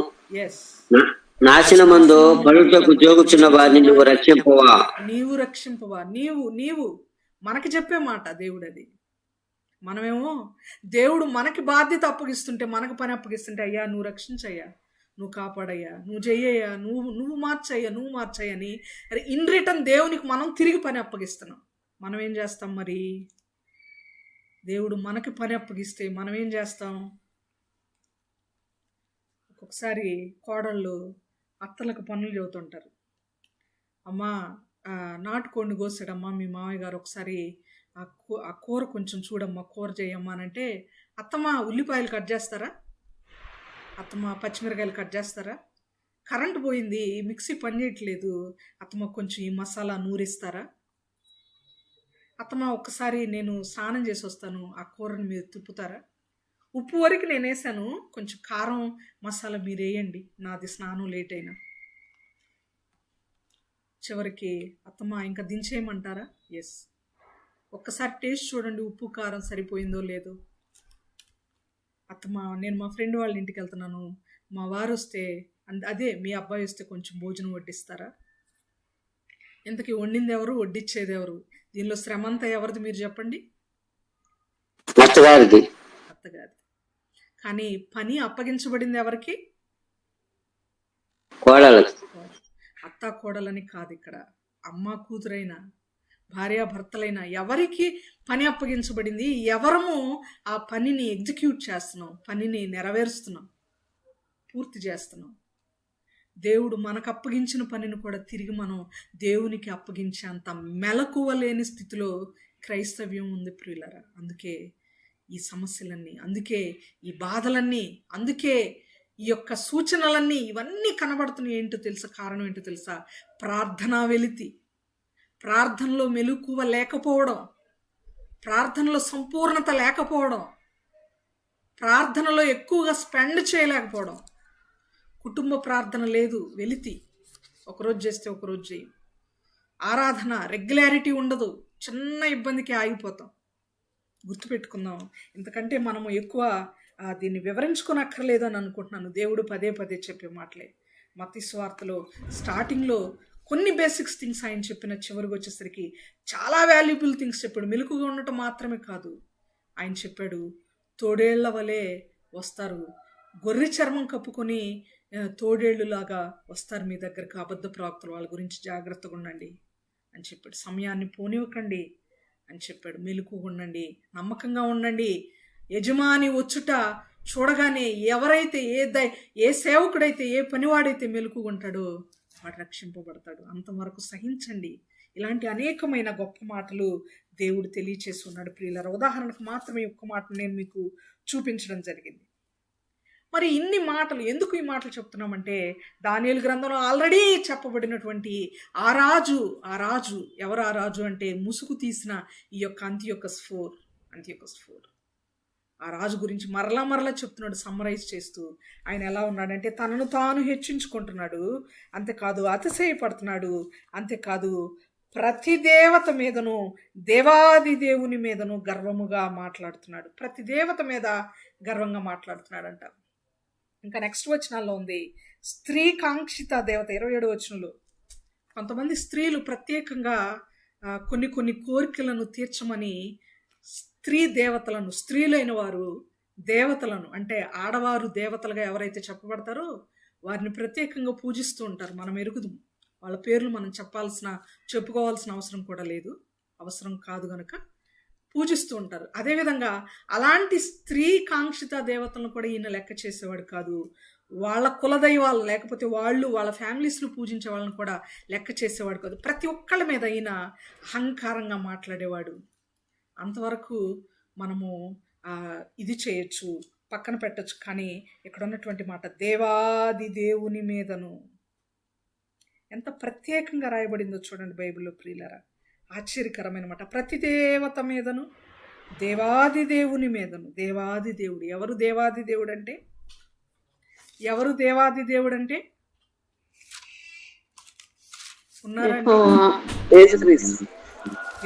నాశనమందు పలుటకు జోగుచున్న వారిని నువ్వు రక్షింపవా. నీవు మనకి చెప్పే మాట దేవుడు అది. మనమేమో దేవుడు మనకి బాధ్యత అప్పగిస్తుంటే, మనకు పని అప్పగిస్తుంటే, అయ్యా నువ్వు రక్షించయ్యా, నువ్వు కాపాడయ్యా, నువ్వు చెయ్యయ్యా, నువ్వు మార్చయ్యా అని ఇన్ రిటర్న్ దేవునికి మనం తిరిగి పని అప్పగిస్తున్నాం. మనం ఏం చేస్తాం మరి? దేవుడు మనకి పని అప్పగిస్తే మనం ఏం చేస్తాం? ఒక్కొక్కసారి కోడళ్ళు అత్తలకు పనులు చెబుతుంటారు. అమ్మా నాటుకోండి కోసాడమ్మా మీ మామయ్య గారు, ఒకసారి ఆ కూర కొంచెం చూడమ్మా, కూర చేయమ్మా అని అంటే, అత్తమ్మ ఉల్లిపాయలు కట్ చేస్తారా, అత్తమ్మ పచ్చిమిరకాయలు కట్ చేస్తారా, కరెంటు పోయింది మిక్సీ పని చేయట్లేదు, అత్తమ్మ కొంచెం ఈ మసాలా నూరిస్తారా, అత్తమ్మ ఒక్కసారి నేను స్నానం చేసి వస్తాను ఆ కూరని మీరు తిప్పుతారా, ఉప్పు వరకు నేను వేసాను, కొంచెం కారం మసాలా మీరు వేయండి, నాది స్నానం లేట్ అయినా. చివరికి అత్తమ్మ ఇంకా దించేయమంటారా? ఎస్. ఒక్కసారి టేస్ట్ చూడండి, ఉప్పు కారం సరిపోయిందో లేదో. అత్తమ్మ, నేను మా ఫ్రెండ్ వాళ్ళ ఇంటికి వెళ్తున్నాను, మా వారు వస్తే అదే మీ అబ్బాయి వస్తే కొంచెం భోజనం వడ్డిస్తారా? ఇంతకీ వండింది ఎవరు, వడ్డిచ్చేది ఎవరు? దీనిలో శ్రమ అంతా ఎవరిది మీరు చెప్పండి? అత్తగారిది. అత్తగారిది. కానీ పని అప్పగించబడింది ఎవరికి? కోడలకి. అత్త కోడలని కాదు, ఇక్కడ అమ్మ కూతురైనా భార్యాభర్తలైనా ఎవరికి పని అప్పగించబడింది, ఎవరము ఆ పనిని ఎగ్జిక్యూట్ చేస్తున్నాం, పనిని నెరవేరుస్తున్నాం, పూర్తి చేస్తున్నాం. దేవుడు మనకు అప్పగించిన పనిని కూడా తిరిగి మనం దేవునికి అప్పగించేంత మెలకువ లేని స్థితిలో క్రైస్తవ్యం ఉంది ప్రియులారా. అందుకే ఈ సమస్యలన్నీ, అందుకే ఈ బాధలన్నీ, అందుకే ఈ యొక్క సూచనలన్నీ, ఇవన్నీ కనబడుతున్నాయి. ఏంటో తెలుసా? కారణం ఏంటో తెలుసా? ప్రార్థనా వెలితి, ప్రార్థనలో మెలకువ లేకపోవడం, ప్రార్థనలో సంపూర్ణత లేకపోవడం, ప్రార్థనలో ఎక్కువగా స్పెండ్ చేయలేకపోవడం. కుటుంబ ప్రార్థన లేదు, వెలితి. ఒకరోజు చేస్తే ఒకరోజు చేయి. ఆరాధన రెగ్యులారిటీ ఉండదు, చిన్న ఇబ్బందికి ఆగిపోతాం. గుర్తుపెట్టుకుందాం. ఇంతకంటే మనము ఎక్కువ దీన్ని వివరించుకోనక్కర్లేదు అని అనుకుంటున్నాను. దేవుడు పదే పదే చెప్పే మాటలే. మత్తయి సువార్తలో స్టార్టింగ్లో కొన్ని బేసిక్స్ థింగ్స్ ఆయన చెప్పిన, చివరికి వచ్చేసరికి చాలా వాల్యుబుల్ థింగ్స్ చెప్పాడు. మెలకుగా ఉండటం మాత్రమే కాదు, ఆయన చెప్పాడు తోడేళ్ల వలె వస్తారు, గొర్రె చర్మం కప్పుకొని తోడేళ్ళులాగా వస్తారు మీ దగ్గరకు అబద్ధ ప్రవక్తలు, వాళ్ళ గురించి జాగ్రత్తగా ఉండండి అని చెప్పాడు. సమయాన్ని పోనివ్వకండి అని చెప్పాడు. మెలకుగా ఉండండి, నమ్మకంగా ఉండండి. యజమాని వచ్చుట చూడగానే ఎవరైతే ఏ సేవకుడైతే, ఏ పనివాడైతే మెలకుగా ఉంటాడో వాడు రక్షింపబడతాడు. అంతవరకు సహించండి. ఇలాంటి అనేకమైన గొప్ప మాటలు దేవుడు తెలియచేసి ఉన్నాడు ప్రియులారా. ఉదాహరణకు మాత్రమే ఒక్క మాటను నేను మీకు చూపించడం జరిగింది. మరి ఇన్ని మాటలు ఎందుకు ఈ మాటలు చెప్తున్నామంటే, దానియేలు గ్రంథంలో ఆల్రెడీ చెప్పబడినటువంటి ఆ రాజు ఎవరు? ఆ రాజు అంటే ముసుగు తీసిన ఈ యొక్క అంతియోకస్ IV. ఆ రాజు గురించి మరలా చెప్తున్నాడు, సమ్మరైజ్ చేస్తూ. ఆయన ఎలా ఉన్నాడంటే తనను తాను హెచ్చించుకుంటున్నాడు, అంతేకాదు అతిశయపడుతున్నాడు, అంతేకాదు ప్రతి దేవత మీదను, దేవాది దేవుని మీదను గర్వముగా మాట్లాడుతున్నాడు. ప్రతి దేవత మీద గర్వంగా మాట్లాడుతున్నాడంట. ఇంకా నెక్స్ట్ వచనాల్లో ఉంది, స్త్రీ కాంక్షిత దేవత 27వ వచనంలో కొంతమంది స్త్రీలు ప్రత్యేకంగా కొన్ని కోరికలను తీర్చమని స్త్రీ దేవతలను, స్త్రీలైన వారు దేవతలను, అంటే ఆడవారు దేవతలుగా ఎవరైతే చెప్పబడతారో వారిని ప్రత్యేకంగా పూజిస్తూ ఉంటారు. మనం ఎరుగుదు, వాళ్ళ పేర్లు మనం చెప్పుకోవాల్సిన అవసరం కూడా లేదు, అవసరం కాదు గనక పూజిస్తూ ఉంటారు. అదేవిధంగా అలాంటి స్త్రీ కాంక్షిత దేవతలను కూడా ఈయన లెక్క చేసేవాడు కాదు. వాళ్ళ కులదైవాలు లేకపోతే వాళ్ళ ఫ్యామిలీస్లో పూజించే వాళ్ళని కూడా లెక్క చేసేవాడు కాదు. ప్రతి ఒక్కళ్ళ మీద ఈయన అహంకారంగా మాట్లాడేవాడు. అంతవరకు మనము ఇది చేయొచ్చు, పక్కన పెట్టచ్చు. కానీ ఇక్కడ ఉన్నటువంటి మాట దేవాది దేవుని మీదను, ఎంత ప్రత్యేకంగా రాయబడిందో చూడండి బైబిల్లో ప్రియులారా. ఆశ్చర్యకరమైన మాట. ప్రతి దేవత మీదను, దేవాది దేవుని మీదను. దేవాది దేవుడు ఎవరు? దేవాది దేవుడు అంటే ఎవరు? దేవాది దేవుడు అంటే ఉన్నారండి?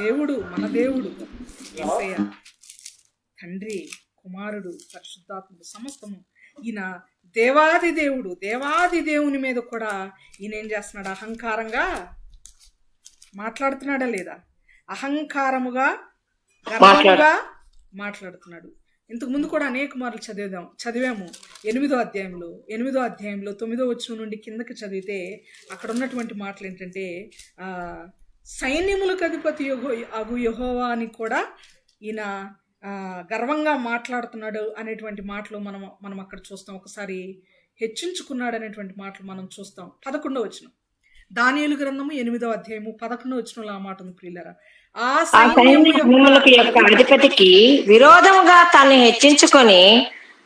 దేవుడు, మన దేవుడు యేసయ్య, తండ్రి, కుమారుడు, పరిశుద్ధాత్ముడు, సమస్తము. ఈయన దేవాది దేవుడు. దేవాది దేవుని మీద కూడా ఈయన ఏం చేస్తున్నాడు? అహంకారంగా మాట్లాడుతున్నాడా లేదా? అహంకారముగా, గర్వముగా మాట్లాడుతున్నాడు. ఇంతకు ముందు కూడా అనేక మార్లు చదివాము 8వ అధ్యాయంలో 9వ వచనం నుండి కిందకి చదివితే అక్కడ ఉన్నటువంటి మాటలు ఏంటంటే, సైన్యములకు అధిపతి అగు యెహోవా అని కూడా ఈయన గర్వంగా మాట్లాడుతున్నాడు అనేటువంటి మాటలు మనం అక్కడ చూస్తాం. ఒకసారి హెచ్చించుకున్నాడు అనేటువంటి మాటలు మనం చూస్తాం. 11వ వచనం, దానియేలు గ్రంథము 8వ అధ్యాయము 11వ వచనంలో ఆ మాట ఉంది ప్రియులారా. ఆ సైన్యములకు యొక్క అధిపతికి విరోధముగా తాను హెచ్చించుకొని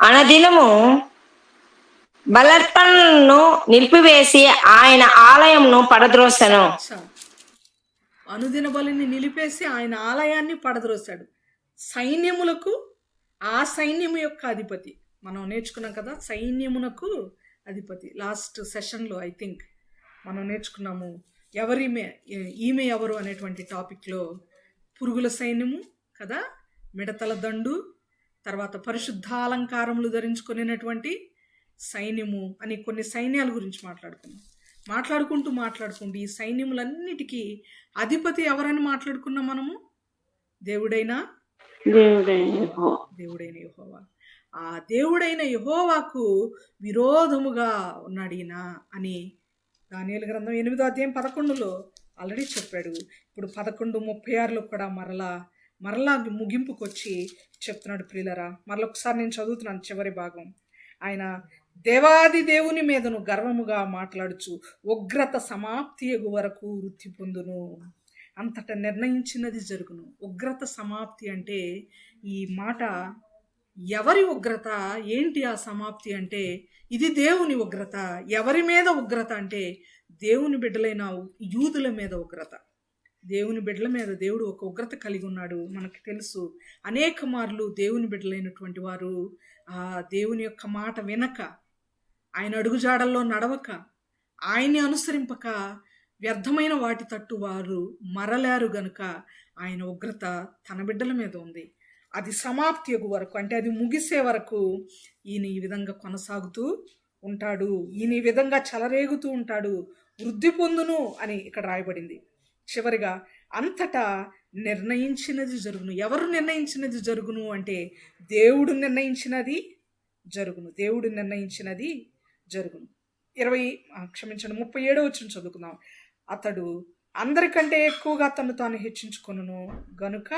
అనదినము బలర్పణను నిలిపివేసి ఆయన ఆలయంను పడద్రోసెను. అనుదిన బలిని నిలిపేసి ఆయన ఆలయాన్ని పడద్రోశాడు. సైన్యములకు ఆ సైన్యము యొక్క అధిపతి. మనం నేర్చుకున్నాం కదా, సైన్యమునకు అధిపతి. లాస్ట్ సెషన్లో ఐ థింక్ మనం నేర్చుకున్నాము ఈమె ఎవరు అనేటువంటి టాపిక్లో. పురుగుల సైన్యము కదా, మిడతల దండు, తర్వాత పరిశుద్ధాలంకారములు ధరించుకునేటువంటి సైన్యము అని కొన్ని సైన్యాల గురించి మాట్లాడుకుంటూ ఈ సైన్యములన్నిటికీ అధిపతి ఎవరని మాట్లాడుకున్నాం మనము? దేవుడైన యెహోవా. ఆ దేవుడైన యెహోవాకు విరోధముగా ఉన్నాడు ఈయన అని దానియేలు గ్రంథం 8వ అధ్యాయం 11లో ఆల్రెడీ చెప్పాడు. ఇప్పుడు 11:36లో కూడా మరలా ముగింపుకు వచ్చి చెప్తున్నాడు. ప్రియులరా, మరొకసారి నేను చదువుతున్నాను చివరి భాగం. ఆయన దేవాది దేవుని మీదను గర్వముగా మాట్లాడుచు ఉగ్రత సమాప్తి ఎగు వరకు వృద్ధి పొందును. అంతటా నిర్ణయించినది జరుగును. ఉగ్రత సమాప్తి అంటే ఈ మాట ఎవరి ఉగ్రత? ఏంటి ఆ సమాప్తి అంటే? ఇది దేవుని ఉగ్రత. ఎవరి మీద ఉగ్రత అంటే దేవుని బిడ్డలైన యూదుల మీద ఉగ్రత. దేవుని బిడ్డల మీద దేవుడు ఒక ఉగ్రత కలిగి ఉన్నాడు. మనకు తెలుసు, అనేక మార్లు దేవుని బిడ్డలైనటువంటి వారు ఆ దేవుని యొక్క మాట వినక, ఆయన అడుగుజాడల్లో నడవక, ఆయన్ని అనుసరింపక వ్యర్థమైన వాటి తట్టు వారు మరలారు గనుక ఆయన ఉగ్రత తన బిడ్డల మీద ఉంది. అది సమాప్తి వరకు, అంటే అది ముగిసే వరకు ఈయన ఈ విధంగా కొనసాగుతూ ఉంటాడు. ఈయన ఈ విధంగా చెలరేగుతూ ఉంటాడు. వృద్ధి పొందును అని ఇక్కడ రాయబడింది. చివరిగా అంతటా నిర్ణయించినది జరుగును. ఎవరు నిర్ణయించినది జరుగును అంటే దేవుడు నిర్ణయించినది జరుగును. దేవుడు నిర్ణయించినది జరుగును. 37వ వచనం చదువుకుందాం. అతడు అందరికంటే ఎక్కువగా తను తాను హెచ్చించుకొనును గనుక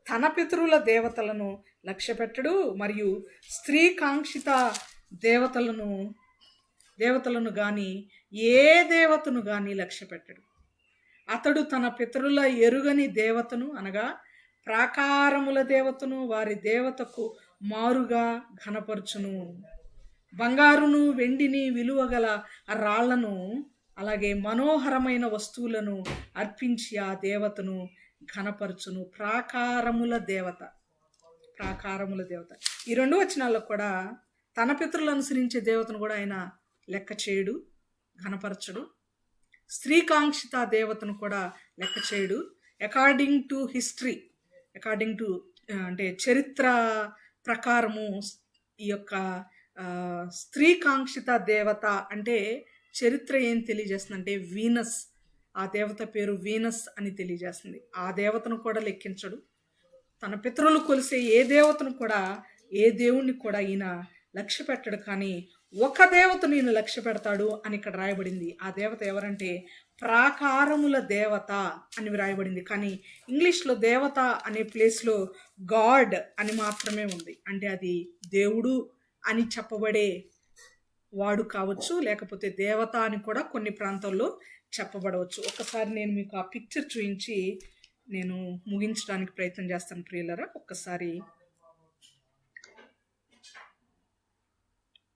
తన పితరుల దేవతలను లక్ష్యపెట్టడు, మరియు స్త్రీ కాంక్షిత దేవతలను గాని ఏ దేవతను గాని లక్ష్యపెట్టడు. అతడు తన పితరుల ఎరుగని దేవతను, అనగా ప్రాకారముల దేవతను వారి దేవతకు మారుగా ఘనపరచును. బంగారును వెండిని విలువగల రాళ్లను అలాగే మనోహరమైన వస్తువులను అర్పించి ఆ దేవతను ఘనపరచును. ప్రాకారముల దేవత. ఈ 2 వచనాల్లో కూడా తన పితరులు అనుసరించే దేవతను కూడా ఆయన లెక్క చేయడు, ఘనపరచడు. స్త్రీకాంక్షిత దేవతను కూడా లెక్క చేయడు. అకార్డింగ్ టు హిస్టరీ, అంటే చరిత్ర ప్రకారము ఈ యొక్క స్త్రీకాంక్షిత దేవత అంటే చరిత్ర ఏం తెలియజేస్తుందంటే వీనస్, ఆ దేవత పేరు వీనస్ అని తెలియజేస్తుంది. ఆ దేవతను కూడా లెక్కించడు. తన పితరులు కొలిసే ఏ దేవుణ్ణి కూడా ఈయన లక్ష్య పెట్టడు. కానీ ఒక దేవతను ఈయన లక్ష్య పెడతాడు అని ఇక్కడ రాయబడింది. ఆ దేవత ఎవరంటే ప్రాకారముల దేవత అని రాయబడింది. కానీ ఇంగ్లీష్లో దేవత అనే ప్లేస్లో గాడ్ అని మాత్రమే ఉంది. అంటే అది దేవుడు అని చెప్పబడే వాడు కావచ్చు, లేకపోతే దేవత అని కూడా కొన్ని ప్రాంతాల్లో చెప్పబడవచ్చు. ఒక్కసారి నేను మీకు ఆ పిక్చర్ చూపించి నేను ముగించడానికి ప్రయత్నం చేస్తాను ప్రియులరా. ఒక్కసారి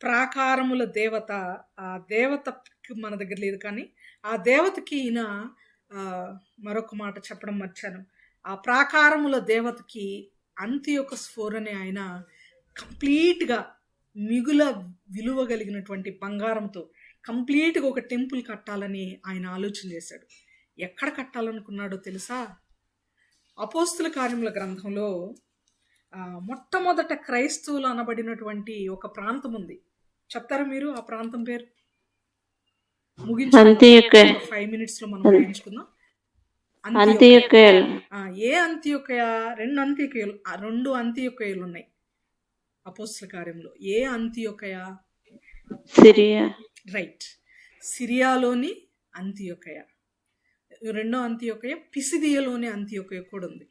ప్రాకారముల దేవత, ఆ దేవత మన దగ్గర లేదు, కానీ ఆ దేవతకి ఈయన మరొక మాట చెప్పడం మర్చాను. ఆ ప్రాకారముల దేవతకి అంతియోకస్ IV అనే ఆయన కంప్లీట్గా మిగుల విలువ కలిగినటువంటి బంగారంతో కంప్లీట్గా ఒక టెంపుల్ కట్టాలని ఆయన ఆలోచన చేశాడు. ఎక్కడ కట్టాలనుకున్నాడో తెలుసా? అపోస్తుల కార్యముల గ్రంథంలో మొట్టమొదట క్రైస్తవులు అనబడినటువంటి ఒక ప్రాంతం ఉంది. చెప్తారా మీరు ఆ ప్రాంతం పేరు? ముగించు, 5 minutes లో మనం ముగించుకుందాం. ఏ అంతియోకయ? 2 అంతియోకయలు ఉన్నాయి అపోస్తుల కార్యంలో. ఏ అంతియోకయ? సిరియా. రైట్, సిరియాలోని అంతియోకయ. 2వ అంతియోకయ పిసిదియలోని అంతియోకయ కూడా ఉంది.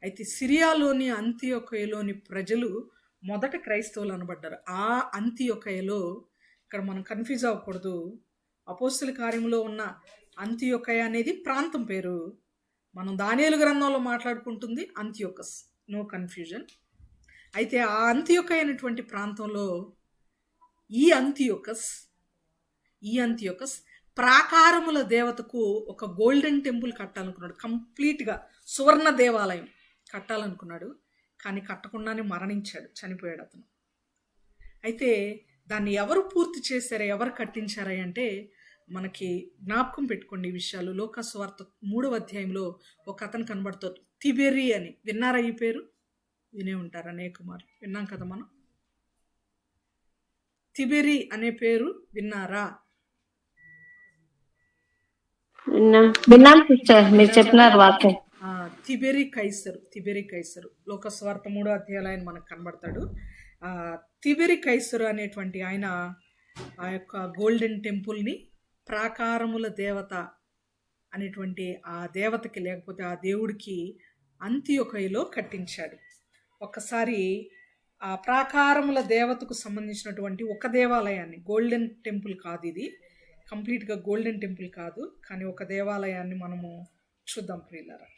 అయితే సిరియాలోని అంతియోకయలోని ప్రజలు మొదట క్రైస్తవులు అనబడ్డారు. ఆ అంతియోకయలో, ఇక్కడ మనం కన్ఫ్యూజ్ అవ్వకూడదు, అపోస్తుల కార్యంలో ఉన్న అంతియోకయ అనేది ప్రాంతం పేరు. మనం దానియేలు గ్రంథంలో మాట్లాడుకుంటుంది అంతియోకస్, నో కన్ఫ్యూజన్. అయితే ఆ అంతియోకయ అనేటువంటి ప్రాంతంలో ఈ అంతియోకస్ ప్రాకారముల దేవతకు ఒక గోల్డెన్ టెంపుల్ కట్టాలనుకున్నాడు. కంప్లీట్గా సువర్ణ దేవాలయం కట్టాలనుకున్నాడు. కానీ కట్టకుండానే మరణించాడు, చనిపోయాడు అతను. అయితే దాన్ని ఎవరు పూర్తి చేశారా, ఎవరు కట్టించారా అంటే మనకి జ్ఞాపకం పెట్టుకోండి ఈ విషయాలు. లూకా సువార్త 3వ అధ్యాయంలో ఒక అతను కనబడుతాడు, తిబెరి అని. విన్నారా ఈ పేరు? వినే ఉంటారు అనేక మార్లు, విన్నాం కదా మనం. తిబెరి అనే పేరు విన్నారా? విన్నాను సిస్టర్, మీరు చెప్పినారు వాక్యం. తిబెరి కైసరు లోక స్వార్థ 3వ అధ్యాయంలో ఆయన మనకు కనబడతాడు. తిబెరి కైసరు అనేటువంటి ఆయన ఆ యొక్క గోల్డెన్ టెంపుల్ని ప్రాకారముల దేవత అనేటువంటి ఆ దేవతకి, లేకపోతే ఆ దేవుడికి అంతియొకయలో కట్టించాడు. ఒక్కసారి ఆ ప్రాకారముల దేవతకు సంబంధించినటువంటి ఒక దేవాలయాన్ని, గోల్డెన్ టెంపుల్ కాదు ఇది, కంప్లీట్గా గోల్డెన్ టెంపుల్ కాదు, కానీ ఒక దేవాలయాన్ని మనము చూద్దాం ప్రియులారా.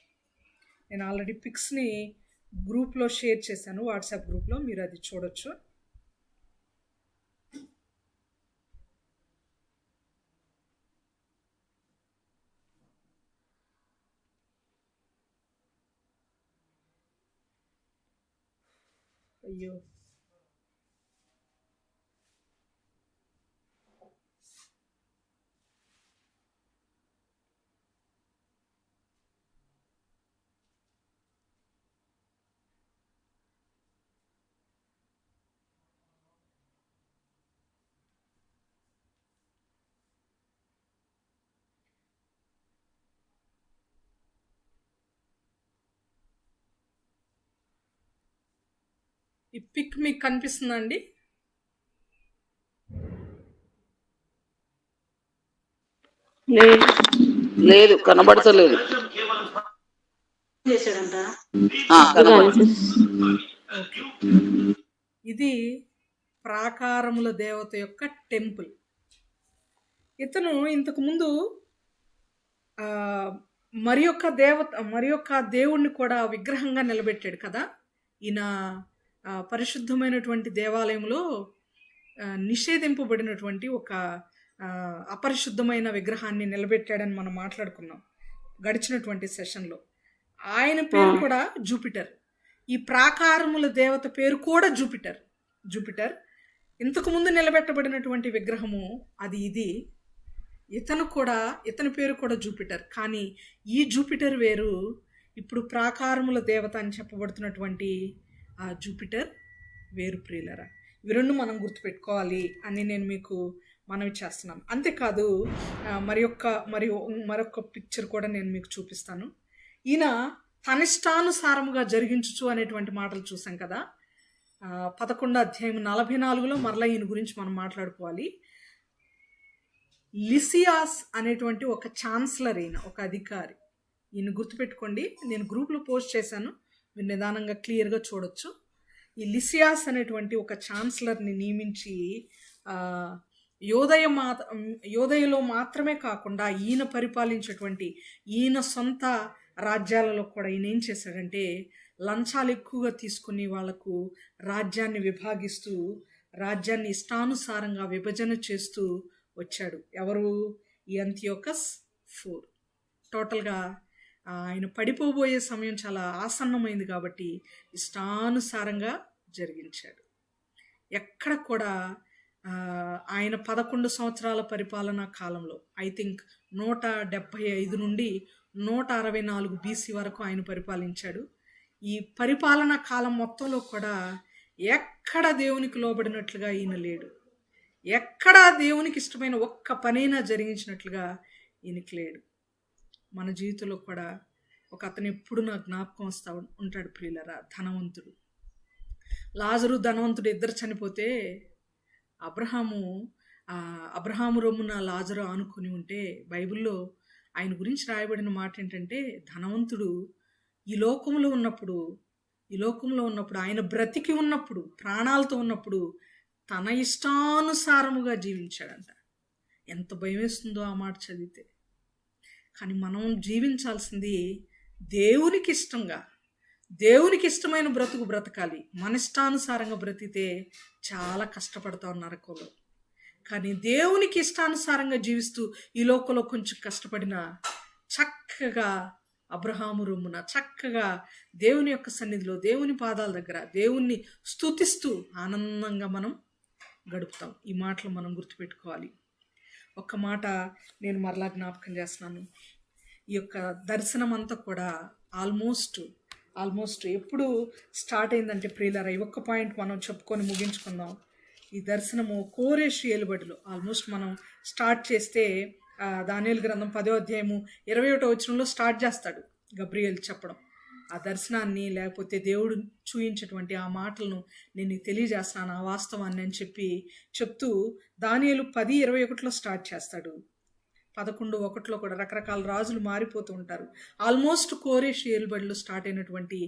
నేను ఆల్రెడీ పిక్స్ని గ్రూప్లో షేర్ చేశాను, వాట్సాప్ గ్రూప్లో, మీరు అది చూడొచ్చు. అయ్యో, ఈ పిక్ మీకు కనిపిస్తుందా అండి? లేదు, కనబడతలేదు. ఇది ప్రాకారముల దేవత యొక్క టెంపుల్. ఇతను ఇంతకుముందు మరి యొక్క దేవుణ్ణి కూడా విగ్రహంగా నిలబెట్టాడు కదా. ఈయన పరిశుద్ధమైనటువంటి దేవాలయంలో నిషేధింపబడినటువంటి ఒక అపరిశుద్ధమైన విగ్రహాన్ని నిలబెట్టాడని మనం మాట్లాడుకున్నాం గడిచినటువంటి సెషన్లో. ఆయన పేరు కూడా జూపిటర్. ఈ ప్రాకారముల దేవత పేరు కూడా జూపిటర్. ఇంతకుముందు నిలబెట్టబడినటువంటి విగ్రహము అది ఇది. ఇతని పేరు కూడా జూపిటర్. కానీ ఈ జూపిటర్ వేరు, ఇప్పుడు ప్రాకారముల దేవత అని చెప్పబడుతున్నటువంటి ఆ జూపిటర్ వేరు ప్రియులరా. ఇవి రెండు మనం గుర్తుపెట్టుకోవాలి అని నేను మీకు మనవి చేస్తున్నాను. అంతేకాదు మరొక పిక్చర్ కూడా నేను మీకు చూపిస్తాను. ఈయన తనిష్టానుసారముగా జరిగించుచు అనేటువంటి మాటలు చూసాం కదా. 11వ అధ్యాయం 44లో మరలా ఈయన గురించి మనం మాట్లాడుకోవాలి. లిసియాస్ అనేటువంటి ఒక ఛాన్సలర్, ఈయన ఒక అధికారి. ఈయన గుర్తుపెట్టుకోండి, నేను గ్రూప్లో పోస్ట్ చేశాను, మీరు నిదానంగా క్లియర్గా చూడొచ్చు. ఈ లిసియాస్ అనేటువంటి ఒక ఛాన్సలర్ని నియమించి యోదయలో మాత్రమే కాకుండా ఈయన పరిపాలించేటువంటి ఈయన సొంత రాజ్యాలలో కూడా ఈయన ఏం చేశాడంటే లంచాలు ఎక్కువగా తీసుకుని వాళ్లకు రాజ్యాన్ని విభాగిస్తూ, రాజ్యాన్ని ఇష్టానుసారంగా విభజన చేస్తూ వచ్చాడు. ఎవరు? ఈ అంతియోకస్ IV. టోటల్గా ఆయన పడిపోబోయే సమయం చాలా ఆసన్నమైంది కాబట్టి ఇష్టానుసారంగా జరిగించాడు. ఎక్కడ కూడా ఆయన 11 సంవత్సరాల పరిపాలనా కాలంలో ఐ థింక్ 175 నుండి 164 BC వరకు ఆయన పరిపాలించాడు. ఈ పరిపాలనా కాలం మొత్తంలో కూడా ఎక్కడ దేవునికి లోబడినట్లుగా ఈయన లేడు. ఎక్కడా దేవునికి ఇష్టమైన ఒక్క పనైనా జరిగించినట్లుగా ఈయనకి లేడు. మన జీవితంలో కూడా ఒక అతను ఎప్పుడు నా జ్ఞాపకం వస్తూ ఉంటాడు ప్రియులరా, ధనవంతుడు. లాజరు ధనవంతుడు ఇద్దరు చనిపోతే అబ్రహాము రొమ్మున లాజరు ఆనుకొని ఉంటే బైబిల్లో ఆయన గురించి రాయబడిన మాట ఏంటంటే, ధనవంతుడు ఈ లోకంలో ఉన్నప్పుడు ఆయన బ్రతికి ఉన్నప్పుడు, ప్రాణాలతో ఉన్నప్పుడు తన ఇష్టానుసారముగా జీవించాడంట. ఎంత భయం వేస్తుందో ఆ మాట చదివితే. కానీ మనం జీవించాల్సింది దేవునికి ఇష్టంగా, దేవునికి ఇష్టమైన బ్రతకాలి. మన ఇష్టానుసారంగా బ్రతికితే చాలా కష్టపడతాం నరకంలో. కానీ దేవునికి ఇష్టానుసారంగా జీవిస్తూ ఈ లోకంలో కొంచెం కష్టపడినా చక్కగా అబ్రహాము రొమ్మున చక్కగా దేవుని యొక్క సన్నిధిలో, దేవుని పాదాల దగ్గర దేవుణ్ణి స్తుతిస్తూ ఆనందంగా మనం గడుపుతాం. ఈ మాటలు మనం గుర్తుపెట్టుకోవాలి. ఒక్క మాట నేను మరలా జ్ఞాపకం చేస్తున్నాను. ఈ యొక్క దర్శనం అంతా కూడా ఆల్మోస్ట్ ఎప్పుడు స్టార్ట్ అయిందంటే ప్రియులారా, ఈ ఒక్క పాయింట్ మనం చెప్పుకొని ముగించుకుందాం. ఈ దర్శనము కోరేషు ఏలుబడిలో ఆల్మోస్ట్ మనం స్టార్ట్ చేస్తే దానియేలు గ్రంథం 10వ అధ్యాయము 21వ వచనంలో స్టార్ట్ చేస్తాడు గబ్రియేల్ చెప్పడం. ఆ దర్శనాన్ని లేకపోతే దేవుడు చూయించేటువంటి ఆ మాటలను నేను నీకు తెలియజేస్తున్నాను, ఆ వాస్తవాన్ని అని చెప్తూ దానియేలు 10:21లో స్టార్ట్ చేస్తాడు. 11:1లో కూడా రకరకాల రాజులు మారిపోతూ ఉంటారు. ఆల్మోస్ట్ కోరేషు ఏలుబడిలో స్టార్ట్ అయినటువంటి